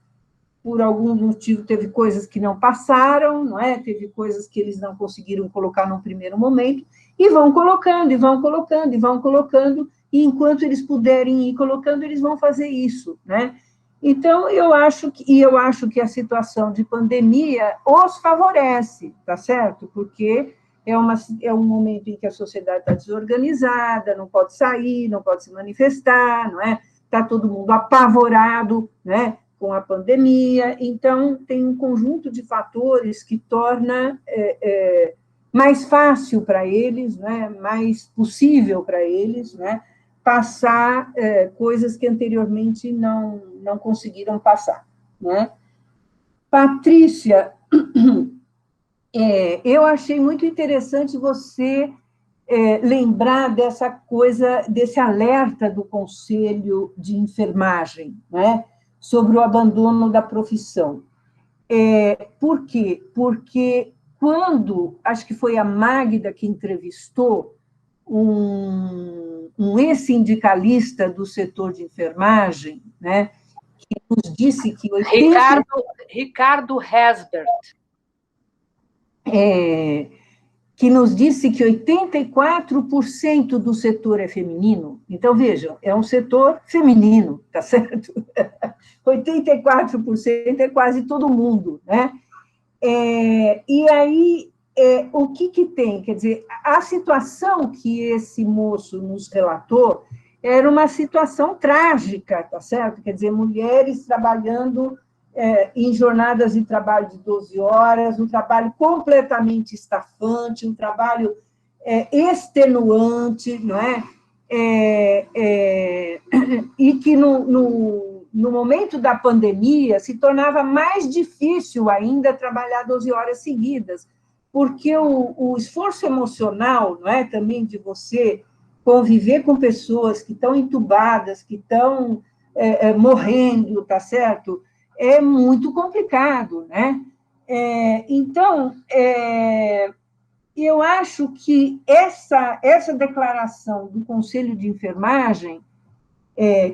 por algum motivo teve coisas que não passaram, não é? Teve coisas que eles não conseguiram colocar num primeiro momento, e vão colocando, e vão colocando, e vão colocando, e enquanto eles puderem ir colocando, eles vão fazer isso, né? Então, eu acho que a situação de pandemia os favorece, tá certo? Porque é um momento em que a sociedade está desorganizada, não pode sair, não pode se manifestar, não é? Está todo mundo apavorado, né, com a pandemia, então tem um conjunto de fatores que torna mais fácil para eles, né, mais possível para eles, né, passar coisas que anteriormente não conseguiram passar. Né? Patrícia, eu achei muito interessante você lembrar dessa coisa, desse alerta do Conselho de Enfermagem, né, sobre o abandono da profissão. Por quê? Porque quando, acho que foi a Magda que entrevistou um ex-sindicalista do setor de enfermagem, né, que nos disse que... Ricardo Hesbert. Que nos disse que 84% do setor é feminino. Então, vejam, é um setor feminino, tá certo? 84% é quase todo mundo, né? E aí, o que tem? Quer dizer, a situação que esse moço nos relatou era uma situação trágica, tá certo? Quer dizer, mulheres trabalhando em jornadas de trabalho de 12 horas, um trabalho completamente estafante, um trabalho extenuante, não é? E que no momento da pandemia se tornava mais difícil ainda trabalhar 12 horas seguidas, porque o esforço emocional, não é, também de você conviver com pessoas que estão entubadas, que estão morrendo, tá certo? É muito complicado, né? Então, eu acho que essa declaração do Conselho de Enfermagem,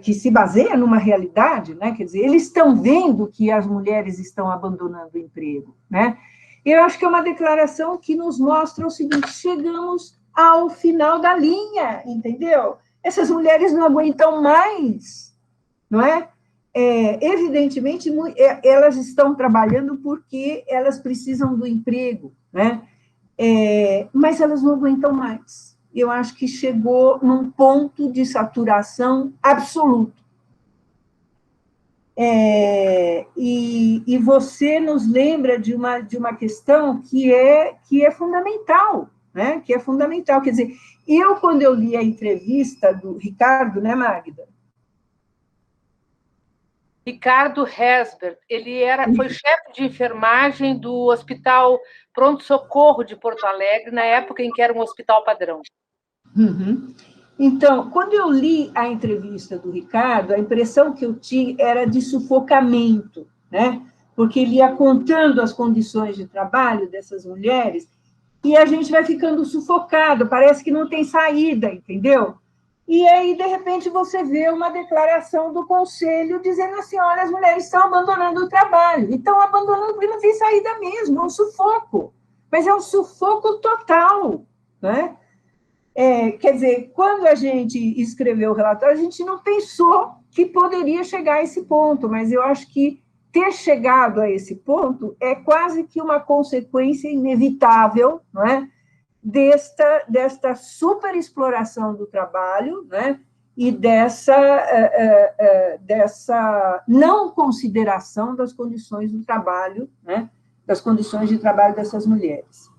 que se baseia numa realidade, né? Quer dizer, eles estão vendo que as mulheres estão abandonando o emprego, né? Eu acho que é uma declaração que nos mostra o seguinte: chegamos ao final da linha, entendeu? Essas mulheres não aguentam mais, não é? Evidentemente, elas estão trabalhando porque elas precisam do emprego, né? Mas elas não aguentam mais. Eu acho que chegou num ponto de saturação absoluto. E você nos lembra de uma questão que é fundamental, né? Que é fundamental. Quer dizer, quando eu li a entrevista do Ricardo, né, Magda? Ricardo Hesbert, ele foi chefe de enfermagem do Hospital Pronto Socorro de Porto Alegre, na época em que era um hospital padrão. Uhum. Então, quando eu li a entrevista do Ricardo, a impressão que eu tinha era de sufocamento, né? Porque ele ia contando as condições de trabalho dessas mulheres e a gente vai ficando sufocado, parece que não tem saída, entendeu? E aí, de repente, você vê uma declaração do Conselho dizendo assim: olha, as mulheres estão abandonando o trabalho, estão abandonando porque não tem saída mesmo, é um sufoco, mas é um sufoco total, né? Quer dizer, quando a gente escreveu o relatório, a gente não pensou que poderia chegar a esse ponto, mas eu acho que ter chegado a esse ponto é quase que uma consequência inevitável, não é? Desta superexploração do trabalho, né? E dessa não consideração das condições do trabalho, né? Das condições de trabalho dessas mulheres.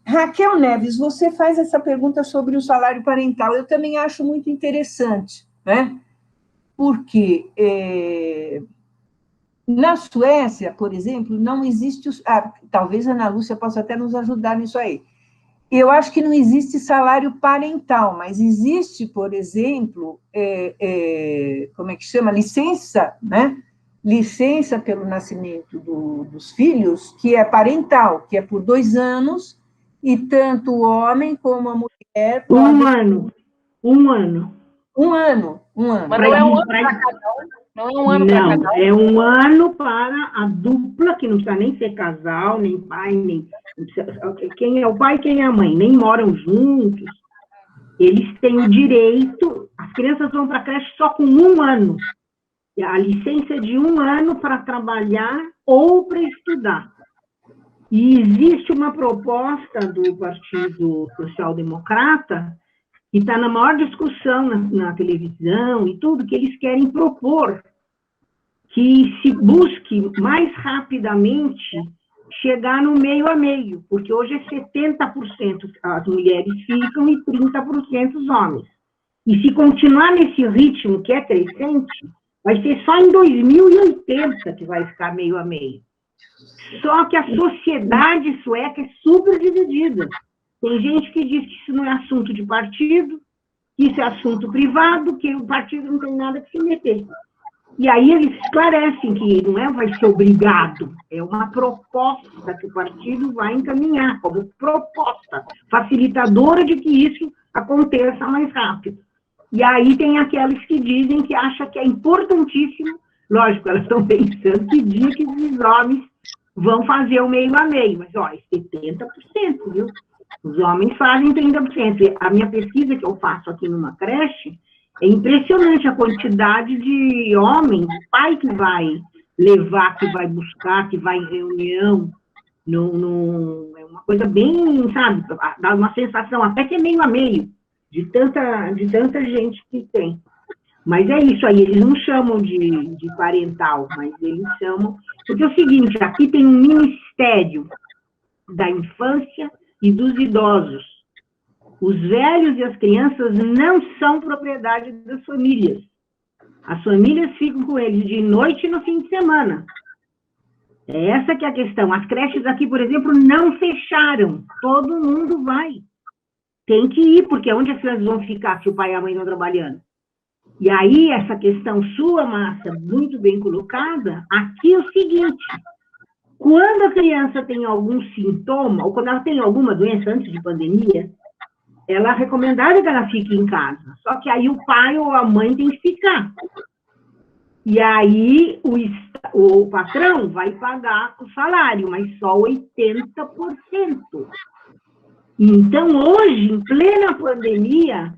Raquel Neves, você faz essa pergunta sobre o salário parental. Eu também acho muito interessante, né? porque na Suécia, por exemplo, não existe... talvez a Ana Lúcia possa até nos ajudar nisso aí. Eu acho que não existe salário parental, mas existe, por exemplo, como é que chama? Licença, né? Licença pelo nascimento dos filhos, que é parental, que é por 2 anos, e tanto o homem como a mulher... Um ano. Um ano. Mas não é um ano para cada um? Não é um ano para cada um? É um ano para a dupla, que não precisa nem ser casal, nem pai, nem... Quem é o pai e quem é a mãe, nem moram juntos. Eles têm o direito... As crianças vão para a creche só com 1 ano. A licença é de 1 ano para trabalhar ou para estudar. E existe uma proposta do Partido Social Democrata, que está na maior discussão na televisão e tudo, que eles querem propor que se busque mais rapidamente chegar no meio a meio, porque hoje é 70% as mulheres ficam e 30% os homens. E se continuar nesse ritmo que é crescente, vai ser só em 2080 que vai ficar meio a meio. Só que a sociedade sueca é super dividida. Tem gente que diz que isso não é assunto de partido, que isso é assunto privado, que o partido não tem nada que se meter. E aí eles esclarecem que não vai ser obrigado, é uma proposta que o partido vai encaminhar, como proposta facilitadora de que isso aconteça mais rápido. E aí tem aqueles que dizem que acham que é importantíssimo, lógico, elas estão pensando que dia que os homens vão fazer o meio a meio, mas, ó, é 70%, viu? Os homens fazem 30%. A minha pesquisa que eu faço aqui numa creche, é impressionante a quantidade de homens, pai que vai levar, que vai buscar, que vai em reunião, é uma coisa bem, sabe, dá uma sensação até que é meio a meio, de tanta gente que tem. Mas é isso aí, eles não chamam de parental, mas eles chamam... Porque é o seguinte, aqui tem um Ministério da Infância e dos Idosos. Os velhos e as crianças não são propriedade das famílias. As famílias ficam com eles de noite e no fim de semana. É essa que é a questão. As creches aqui, por exemplo, não fecharam. Todo mundo vai. Tem que ir, porque onde as crianças vão ficar se o pai e a mãe estão trabalhando? E aí, essa questão sua, Márcia, muito bem colocada, aqui é o seguinte, quando a criança tem algum sintoma, ou quando ela tem alguma doença antes de pandemia, ela é recomendada que ela fique em casa. Só que aí o pai ou a mãe tem que ficar. E aí o patrão vai pagar o salário, mas só 80%. Então, hoje, em plena pandemia,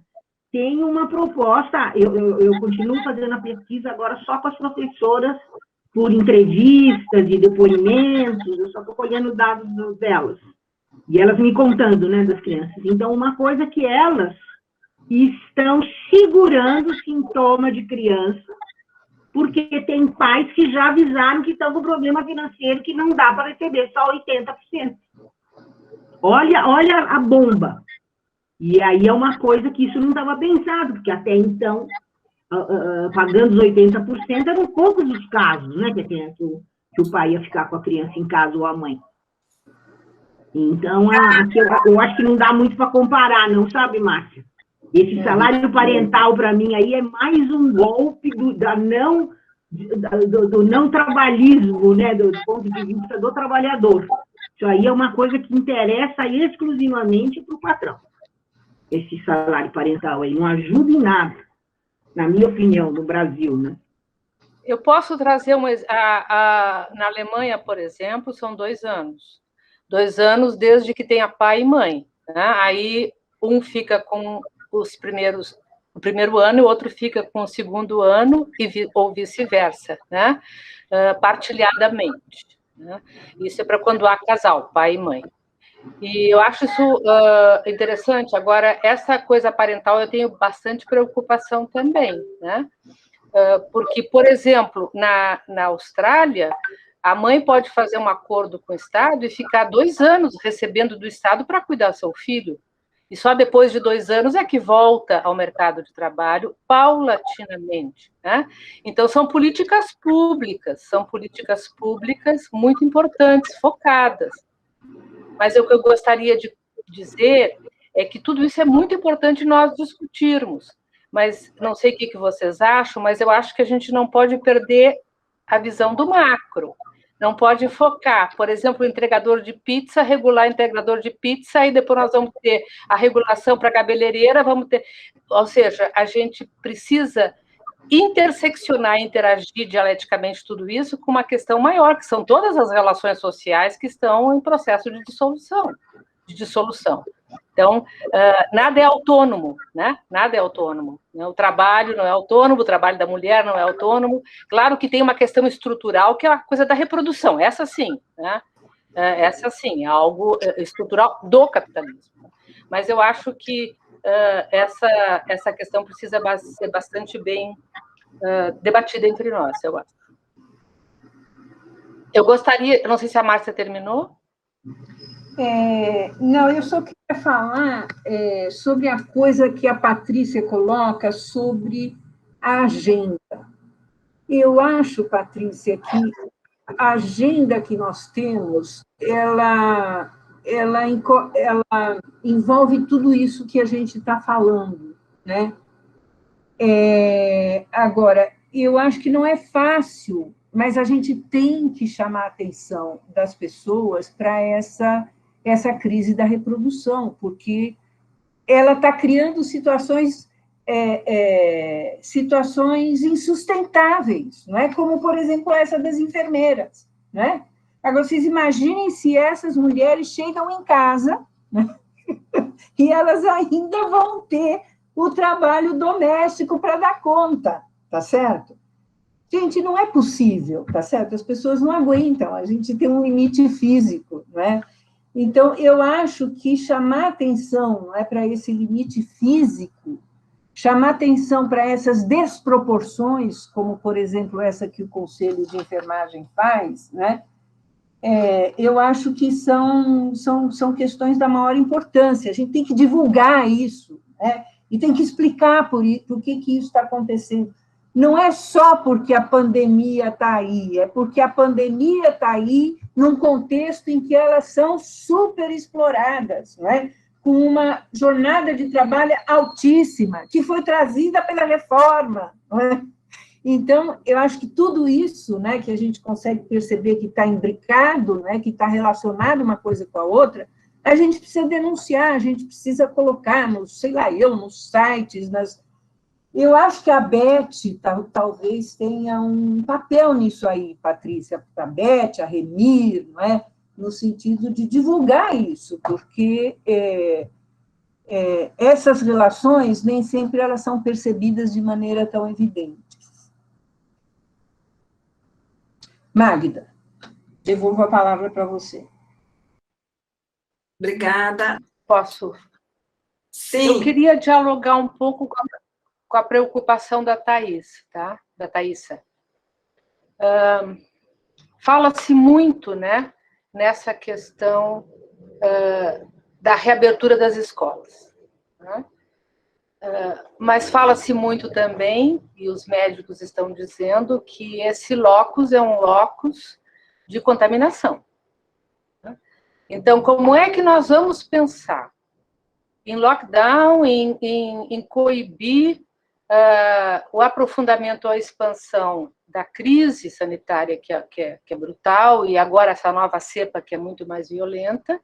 tem uma proposta, eu continuo fazendo a pesquisa agora só com as professoras, por entrevistas e depoimentos, eu só estou colhendo dados delas. E elas me contando, né, das crianças. Então, uma coisa que elas estão segurando sintoma de criança, porque tem pais que já avisaram que estão com problema financeiro, que não dá para receber só 80%. Olha a bomba. E aí é uma coisa que isso não estava pensado, porque até então, pagando os 80%, eram poucos os casos, né, que o pai ia ficar com a criança em casa ou a mãe. Então, eu acho que não dá muito para comparar, não, sabe, Márcia? Esse salário parental, para mim, aí é mais um golpe do não trabalhismo, né, do ponto de vista do trabalhador. Isso aí é uma coisa que interessa exclusivamente para o patrão. Esse salário parental aí não ajuda em nada, na minha opinião, no Brasil, né? Eu posso trazer na Alemanha, por exemplo, são 2 anos. 2 anos desde que tenha pai e mãe, né? Aí um fica com o primeiro ano e o outro fica com o segundo ano, ou vice-versa, né? Partilhadamente, né? Isso é para quando há casal, pai e mãe. E eu acho isso interessante. Agora, essa coisa parental eu tenho bastante preocupação também, né? Porque, por exemplo, na Austrália, a mãe pode fazer um acordo com o Estado e ficar 2 anos recebendo do Estado para cuidar do seu filho. e só depois de 2 anos é que volta ao mercado de trabalho paulatinamente, né? Então, são políticas públicas muito importantes, focadas. Mas o que eu gostaria de dizer é que tudo isso é muito importante nós discutirmos, mas não sei o que vocês acham, mas eu acho que a gente não pode perder a visão do macro. Não pode focar, por exemplo, o entregador de pizza, regular o entregador de pizza, e depois nós vamos ter a regulação para a cabeleireira, vamos ter... Ou seja, a gente precisa interseccionar, interagir dialeticamente tudo isso com uma questão maior, que são todas as relações sociais que estão em processo de dissolução. Então, nada é autônomo, né? Nada é autônomo. O trabalho não é autônomo, o trabalho da mulher não é autônomo. Claro que tem uma questão estrutural, que é a coisa da reprodução, essa sim, né? Essa sim, é algo estrutural do capitalismo. Mas eu acho que essa questão precisa ser bastante bem debatida entre nós, eu acho. Eu gostaria, não sei se a Márcia terminou. Não, eu só queria falar sobre a coisa que a Patrícia coloca sobre a agenda. Eu acho, Patrícia, que a agenda que nós temos, ela envolve tudo isso que a gente está falando, né? Agora, eu acho que não é fácil, mas a gente tem que chamar a atenção das pessoas para essa crise da reprodução, porque ela está criando situações insustentáveis, não é? Como, por exemplo, essa das enfermeiras, né? Agora, vocês imaginem se essas mulheres chegam em casa, né? E elas ainda vão ter o trabalho doméstico para dar conta, tá certo? Gente, não é possível, tá certo? As pessoas não aguentam, a gente tem um limite físico, né? Então, eu acho que chamar atenção para esse limite físico, chamar atenção para essas desproporções, como, por exemplo, essa que o Conselho de Enfermagem faz, né? Eu acho que são questões da maior importância. A gente tem que divulgar isso, né? E tem que explicar por que isso está acontecendo. Não é só porque a pandemia está aí, é porque a pandemia está aí num contexto em que elas são super exploradas, não é? Com uma jornada de trabalho altíssima, que foi trazida pela reforma, não é? Então, eu acho que tudo isso, né, que a gente consegue perceber que está imbricado, né, que está relacionado uma coisa com a outra, a gente precisa denunciar, a gente precisa colocar, nos sites, Eu acho que a Beth talvez tenha um papel nisso aí, Patrícia, a Beth, a Remir, não é? No sentido de divulgar isso, porque essas relações nem sempre elas são percebidas de maneira tão evidente. Magda, devolvo a palavra para você. Obrigada. Posso? Sim. Eu queria dialogar um pouco com a preocupação da Thaís, tá? Da Thaísa. Fala-se muito, né, nessa questão da reabertura das escolas, né? Mas fala-se muito também, e os médicos estão dizendo, que esse locus é um locus de contaminação. Então, como é que nós vamos pensar em lockdown, em coibir o aprofundamento, a expansão da crise sanitária, que é brutal, e agora essa nova cepa, que é muito mais violenta,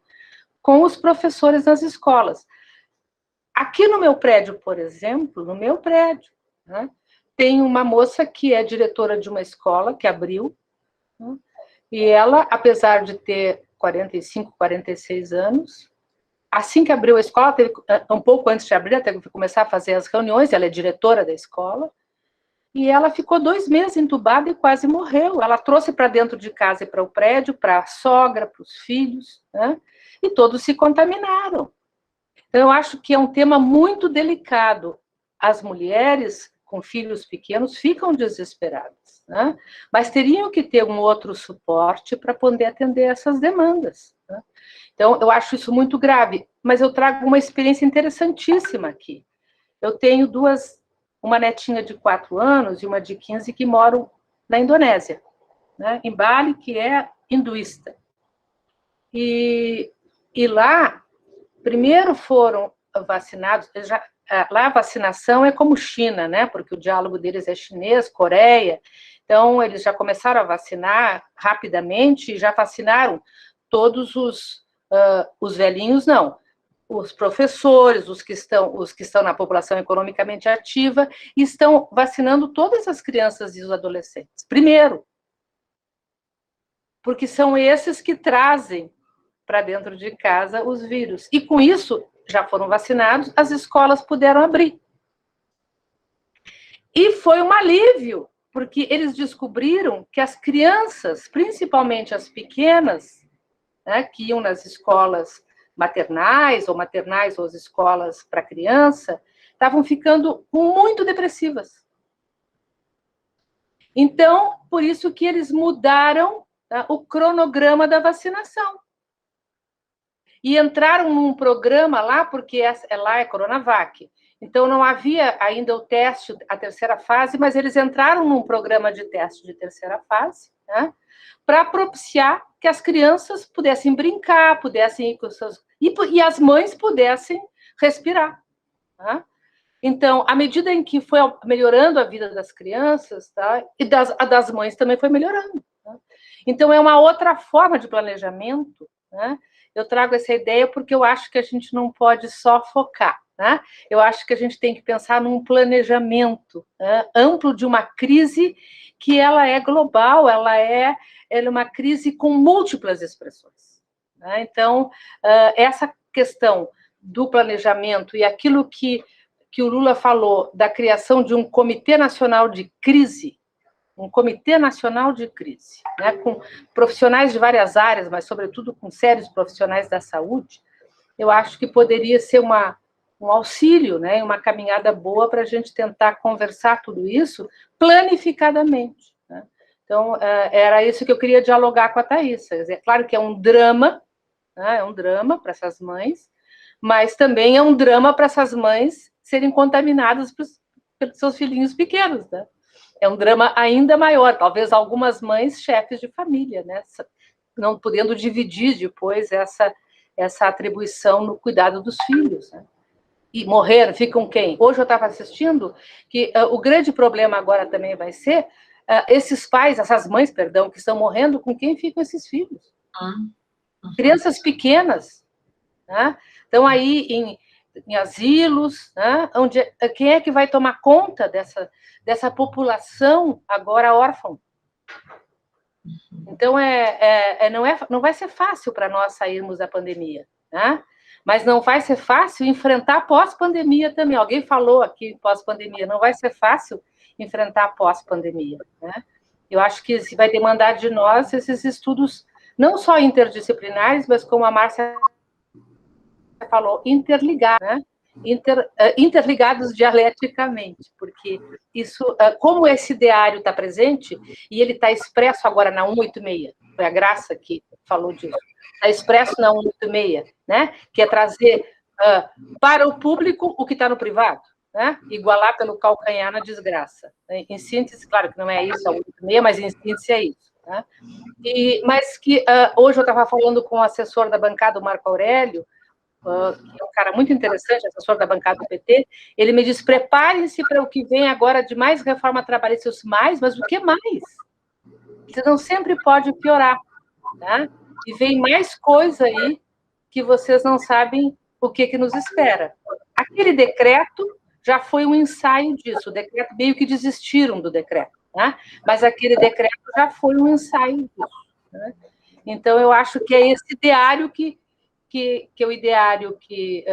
com os professores nas escolas? Aqui no meu prédio, por exemplo, né, tem uma moça que é diretora de uma escola, que abriu, né, e ela, apesar de ter 45, 46 anos, assim que abriu a escola, um pouco antes de abrir, até começar a fazer as reuniões, ela é diretora da escola, e ela ficou 2 meses entubada e quase morreu. Ela trouxe para dentro de casa e para o prédio, para a sogra, para os filhos, né, e todos se contaminaram. Então, eu acho que é um tema muito delicado. As mulheres com filhos pequenos ficam desesperadas, né? Mas teriam que ter um outro suporte para poder atender essas demandas, né? Então, eu acho isso muito grave. mas eu trago uma experiência interessantíssima aqui. Eu tenho uma netinha de 4 anos e uma de 15 que moram na Indonésia, né, em Bali, que é hinduísta. E lá, primeiro foram vacinados, lá a vacinação é como China, né, porque o diálogo deles é chinês, Coreia, então eles já começaram a vacinar rapidamente, e já vacinaram todos os velhinhos, não, os professores, os que estão na população economicamente ativa, e estão vacinando todas as crianças e os adolescentes. Primeiro, porque são esses que trazem para dentro de casa os vírus. E com isso, já foram vacinados, as escolas puderam abrir. E foi um alívio, porque eles descobriram que as crianças, principalmente as pequenas, né, que iam nas escolas maternais ou as escolas para criança, estavam ficando muito depressivas. Então, por isso que eles mudaram, tá, o cronograma da vacinação. E entraram num programa lá, porque lá é Coronavac. Então, não havia ainda o teste, a terceira fase, mas eles entraram num programa de teste de terceira fase, né, para propiciar que as crianças pudessem brincar, pudessem ir com seus... E as mães pudessem respirar. Tá? Então, à medida em que foi melhorando a vida das crianças, tá, e a das mães também foi melhorando. Tá? Então, é uma outra forma de planejamento, né? Eu trago essa ideia porque eu acho que a gente não pode só focar, né? Eu acho que a gente tem que pensar num planejamento, né, amplo de uma crise que ela é global, ela é uma crise com múltiplas expressões. Né? Então, essa questão do planejamento e aquilo que o Lula falou da criação de um Comitê Nacional de Crise, né, com profissionais de várias áreas, mas, sobretudo, com sérios profissionais da saúde, eu acho que poderia ser um auxílio, né, uma caminhada boa para a gente tentar conversar tudo isso planificadamente. Né? Então, era isso que eu queria dialogar com a Thaís. É claro que é um drama, né, é um drama para essas mães, mas também é um drama para essas mães serem contaminadas pelos seus filhinhos pequenos, né? É um drama ainda maior, talvez algumas mães chefes de família, né? Não podendo dividir depois essa atribuição no cuidado dos filhos, né? E morreram, ficam quem? Hoje eu estava assistindo que o grande problema agora também vai ser esses pais, essas mães, perdão, que estão morrendo, com quem ficam esses filhos? Crianças pequenas, né? Estão aí em asilos, né? Quem é que vai tomar conta dessa população agora órfã? Então, não vai ser fácil para nós sairmos da pandemia, né? Mas não vai ser fácil enfrentar pós-pandemia também. Alguém falou aqui pós-pandemia, não vai ser fácil enfrentar pós-pandemia, né? Eu acho que vai demandar de nós esses estudos, não só interdisciplinares, mas como a Márcia falou, interligados, né? Interligados dialeticamente, porque isso, como esse ideário está presente, e ele está expresso agora na 186, foi a Graça que falou disso, está expresso na 186, né? Que é trazer para o público o que está no privado, né? Igualar pelo calcanhar na desgraça. Em síntese, claro que não é isso a 186, mas em síntese é isso. Né? Mas que hoje eu estava falando com o assessor da bancada, o Marco Aurélio, que é um cara muito interessante, assessor da bancada do PT, ele me diz, preparem-se para o que vem agora de mais reforma trabalhista, mas o que mais? Você não sempre pode piorar, tá? E vem mais coisa aí que vocês não sabem o que nos espera. Aquele decreto já foi um ensaio disso, o decreto meio que desistiram do decreto, né? Mas aquele decreto já foi um ensaio disso. Né? Então, eu acho que é esse ideário que é o ideário que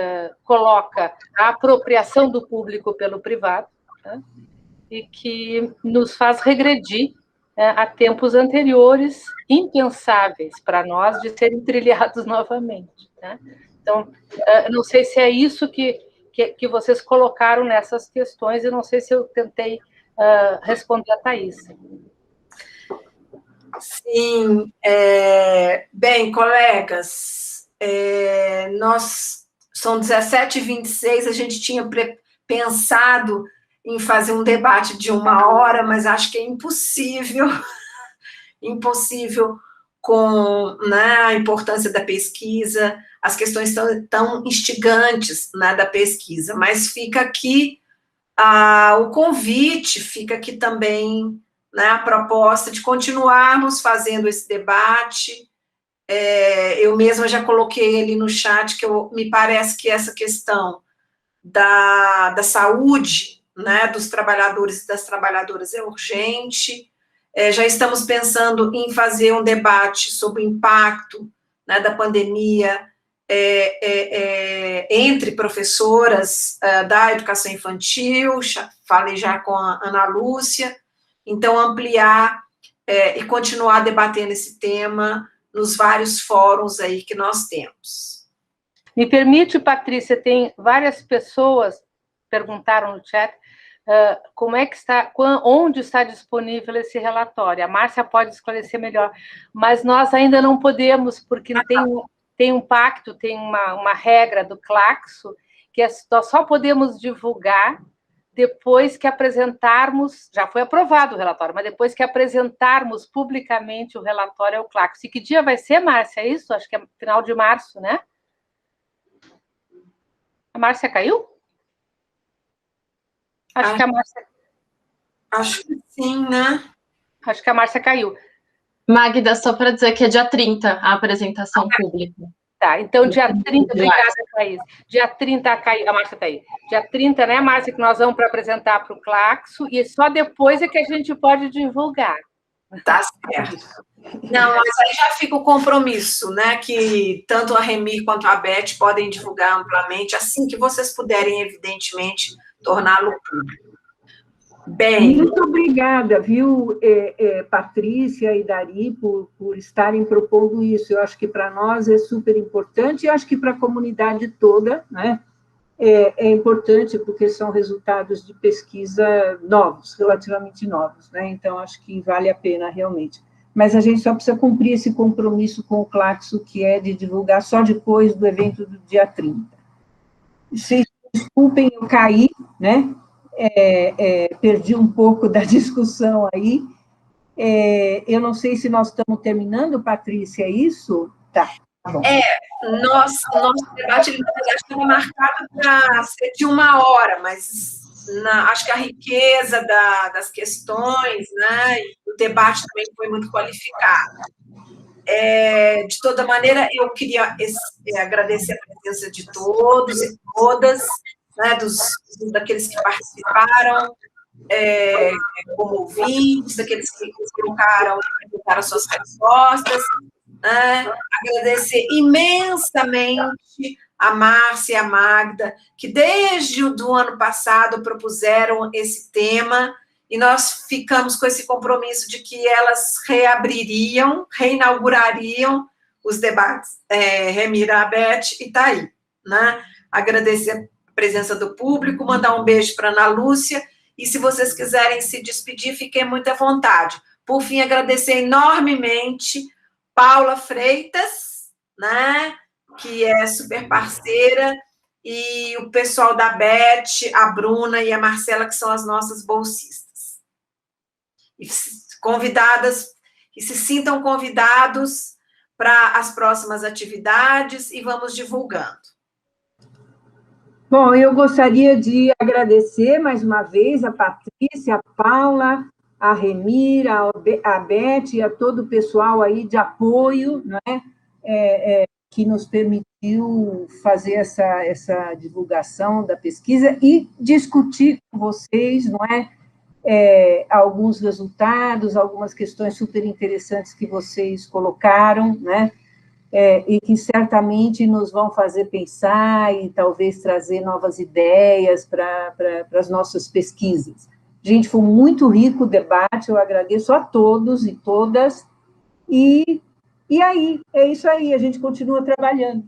coloca a apropriação do público pelo privado, né? E que nos faz regredir a tempos anteriores, impensáveis para nós, de serem trilhados novamente. Né? Então, não sei se é isso que vocês colocaram nessas questões, e não sei se eu tentei responder a Thaís. Sim. Bem, colegas, nós são 17h26, a gente tinha pensado em fazer um debate de 1 hora, mas acho que é impossível, impossível com, né, a importância da pesquisa, as questões tão instigantes, né, da pesquisa, mas fica aqui o convite, fica aqui também, né, a proposta de continuarmos fazendo esse debate. Eu mesma já coloquei ali no chat que me parece que essa questão da saúde, né, dos trabalhadores e das trabalhadoras é urgente. Já estamos pensando em fazer um debate sobre o impacto, né, da pandemia entre professoras da educação infantil, falei já com a Ana Lúcia, então ampliar e continuar debatendo esse tema nos vários fóruns aí que nós temos. Me permite, Patrícia, tem várias pessoas perguntaram no chat como é que está, onde está disponível esse relatório. A Márcia pode esclarecer melhor, mas nós ainda não podemos, porque tem um pacto, tem uma regra do Claxo, que nós só podemos divulgar depois que apresentarmos, já foi aprovado o relatório, mas depois que apresentarmos publicamente o relatório ao Claxo. E que dia vai ser, Márcia? É isso? Acho que é final de março, né? A Márcia caiu? Acho que a Márcia... Acho que sim, né? Acho que a Márcia caiu. Magda, só para dizer que é dia 30 a apresentação pública. Tá, então dia 30, obrigada, Thaís. Dia 30, a Márcia está aí. Dia 30, né, Márcia, que nós vamos para apresentar para o Claxo, e só depois é que a gente pode divulgar. Tá certo. Não, mas aí já fica o compromisso, né, que tanto a Remir quanto a Beth podem divulgar amplamente, assim que vocês puderem, evidentemente, torná-lo público. Bem. Muito obrigada, viu, Patrícia e Dari, por estarem propondo isso. Eu acho que para nós é super importante, e acho que para a comunidade toda, né, é importante, porque são resultados de pesquisa novos, relativamente novos, né, então acho que vale a pena realmente. Mas a gente só precisa cumprir esse compromisso com o Claxo, que é de divulgar só depois do evento do dia 30. Vocês desculpem, eu caí, né, perdi um pouco da discussão aí. Eu não sei se nós estamos terminando, Patrícia, é isso? Tá bom. Nosso debate estava marcado para ser de 1 hora, mas acho que a riqueza das questões, né, e o debate também foi muito qualificado. De toda maneira, eu queria agradecer a presença de todos e todas, né, daqueles que participaram, como ouvintes, daqueles que colocaram suas respostas, né, agradecer imensamente a Márcia e a Magda, que desde o ano passado propuseram esse tema, e nós ficamos com esse compromisso de que elas reinaugurariam os debates, Remir, Beth e Thaí, né? Agradecer a presença do público, mandar um beijo para a Ana Lúcia, e se vocês quiserem se despedir, fiquem muito à vontade. Por fim, agradecer enormemente Paula Freitas, né, que é super parceira, e o pessoal da Beth, a Bruna e a Marcela, que são as nossas bolsistas. E convidadas, que se sintam convidados para as próximas atividades, e vamos divulgando. Bom, eu gostaria de agradecer mais uma vez a Patrícia, a Paula, a Remir, a Beth e a todo o pessoal aí de apoio, não é? Que nos permitiu fazer essa divulgação da pesquisa e discutir com vocês, não é? Alguns resultados, algumas questões super interessantes que vocês colocaram, né? E que certamente nos vão fazer pensar e talvez trazer novas ideias para as nossas pesquisas. Gente, foi muito rico o debate, eu agradeço a todos e todas, e aí, é isso aí, a gente continua trabalhando.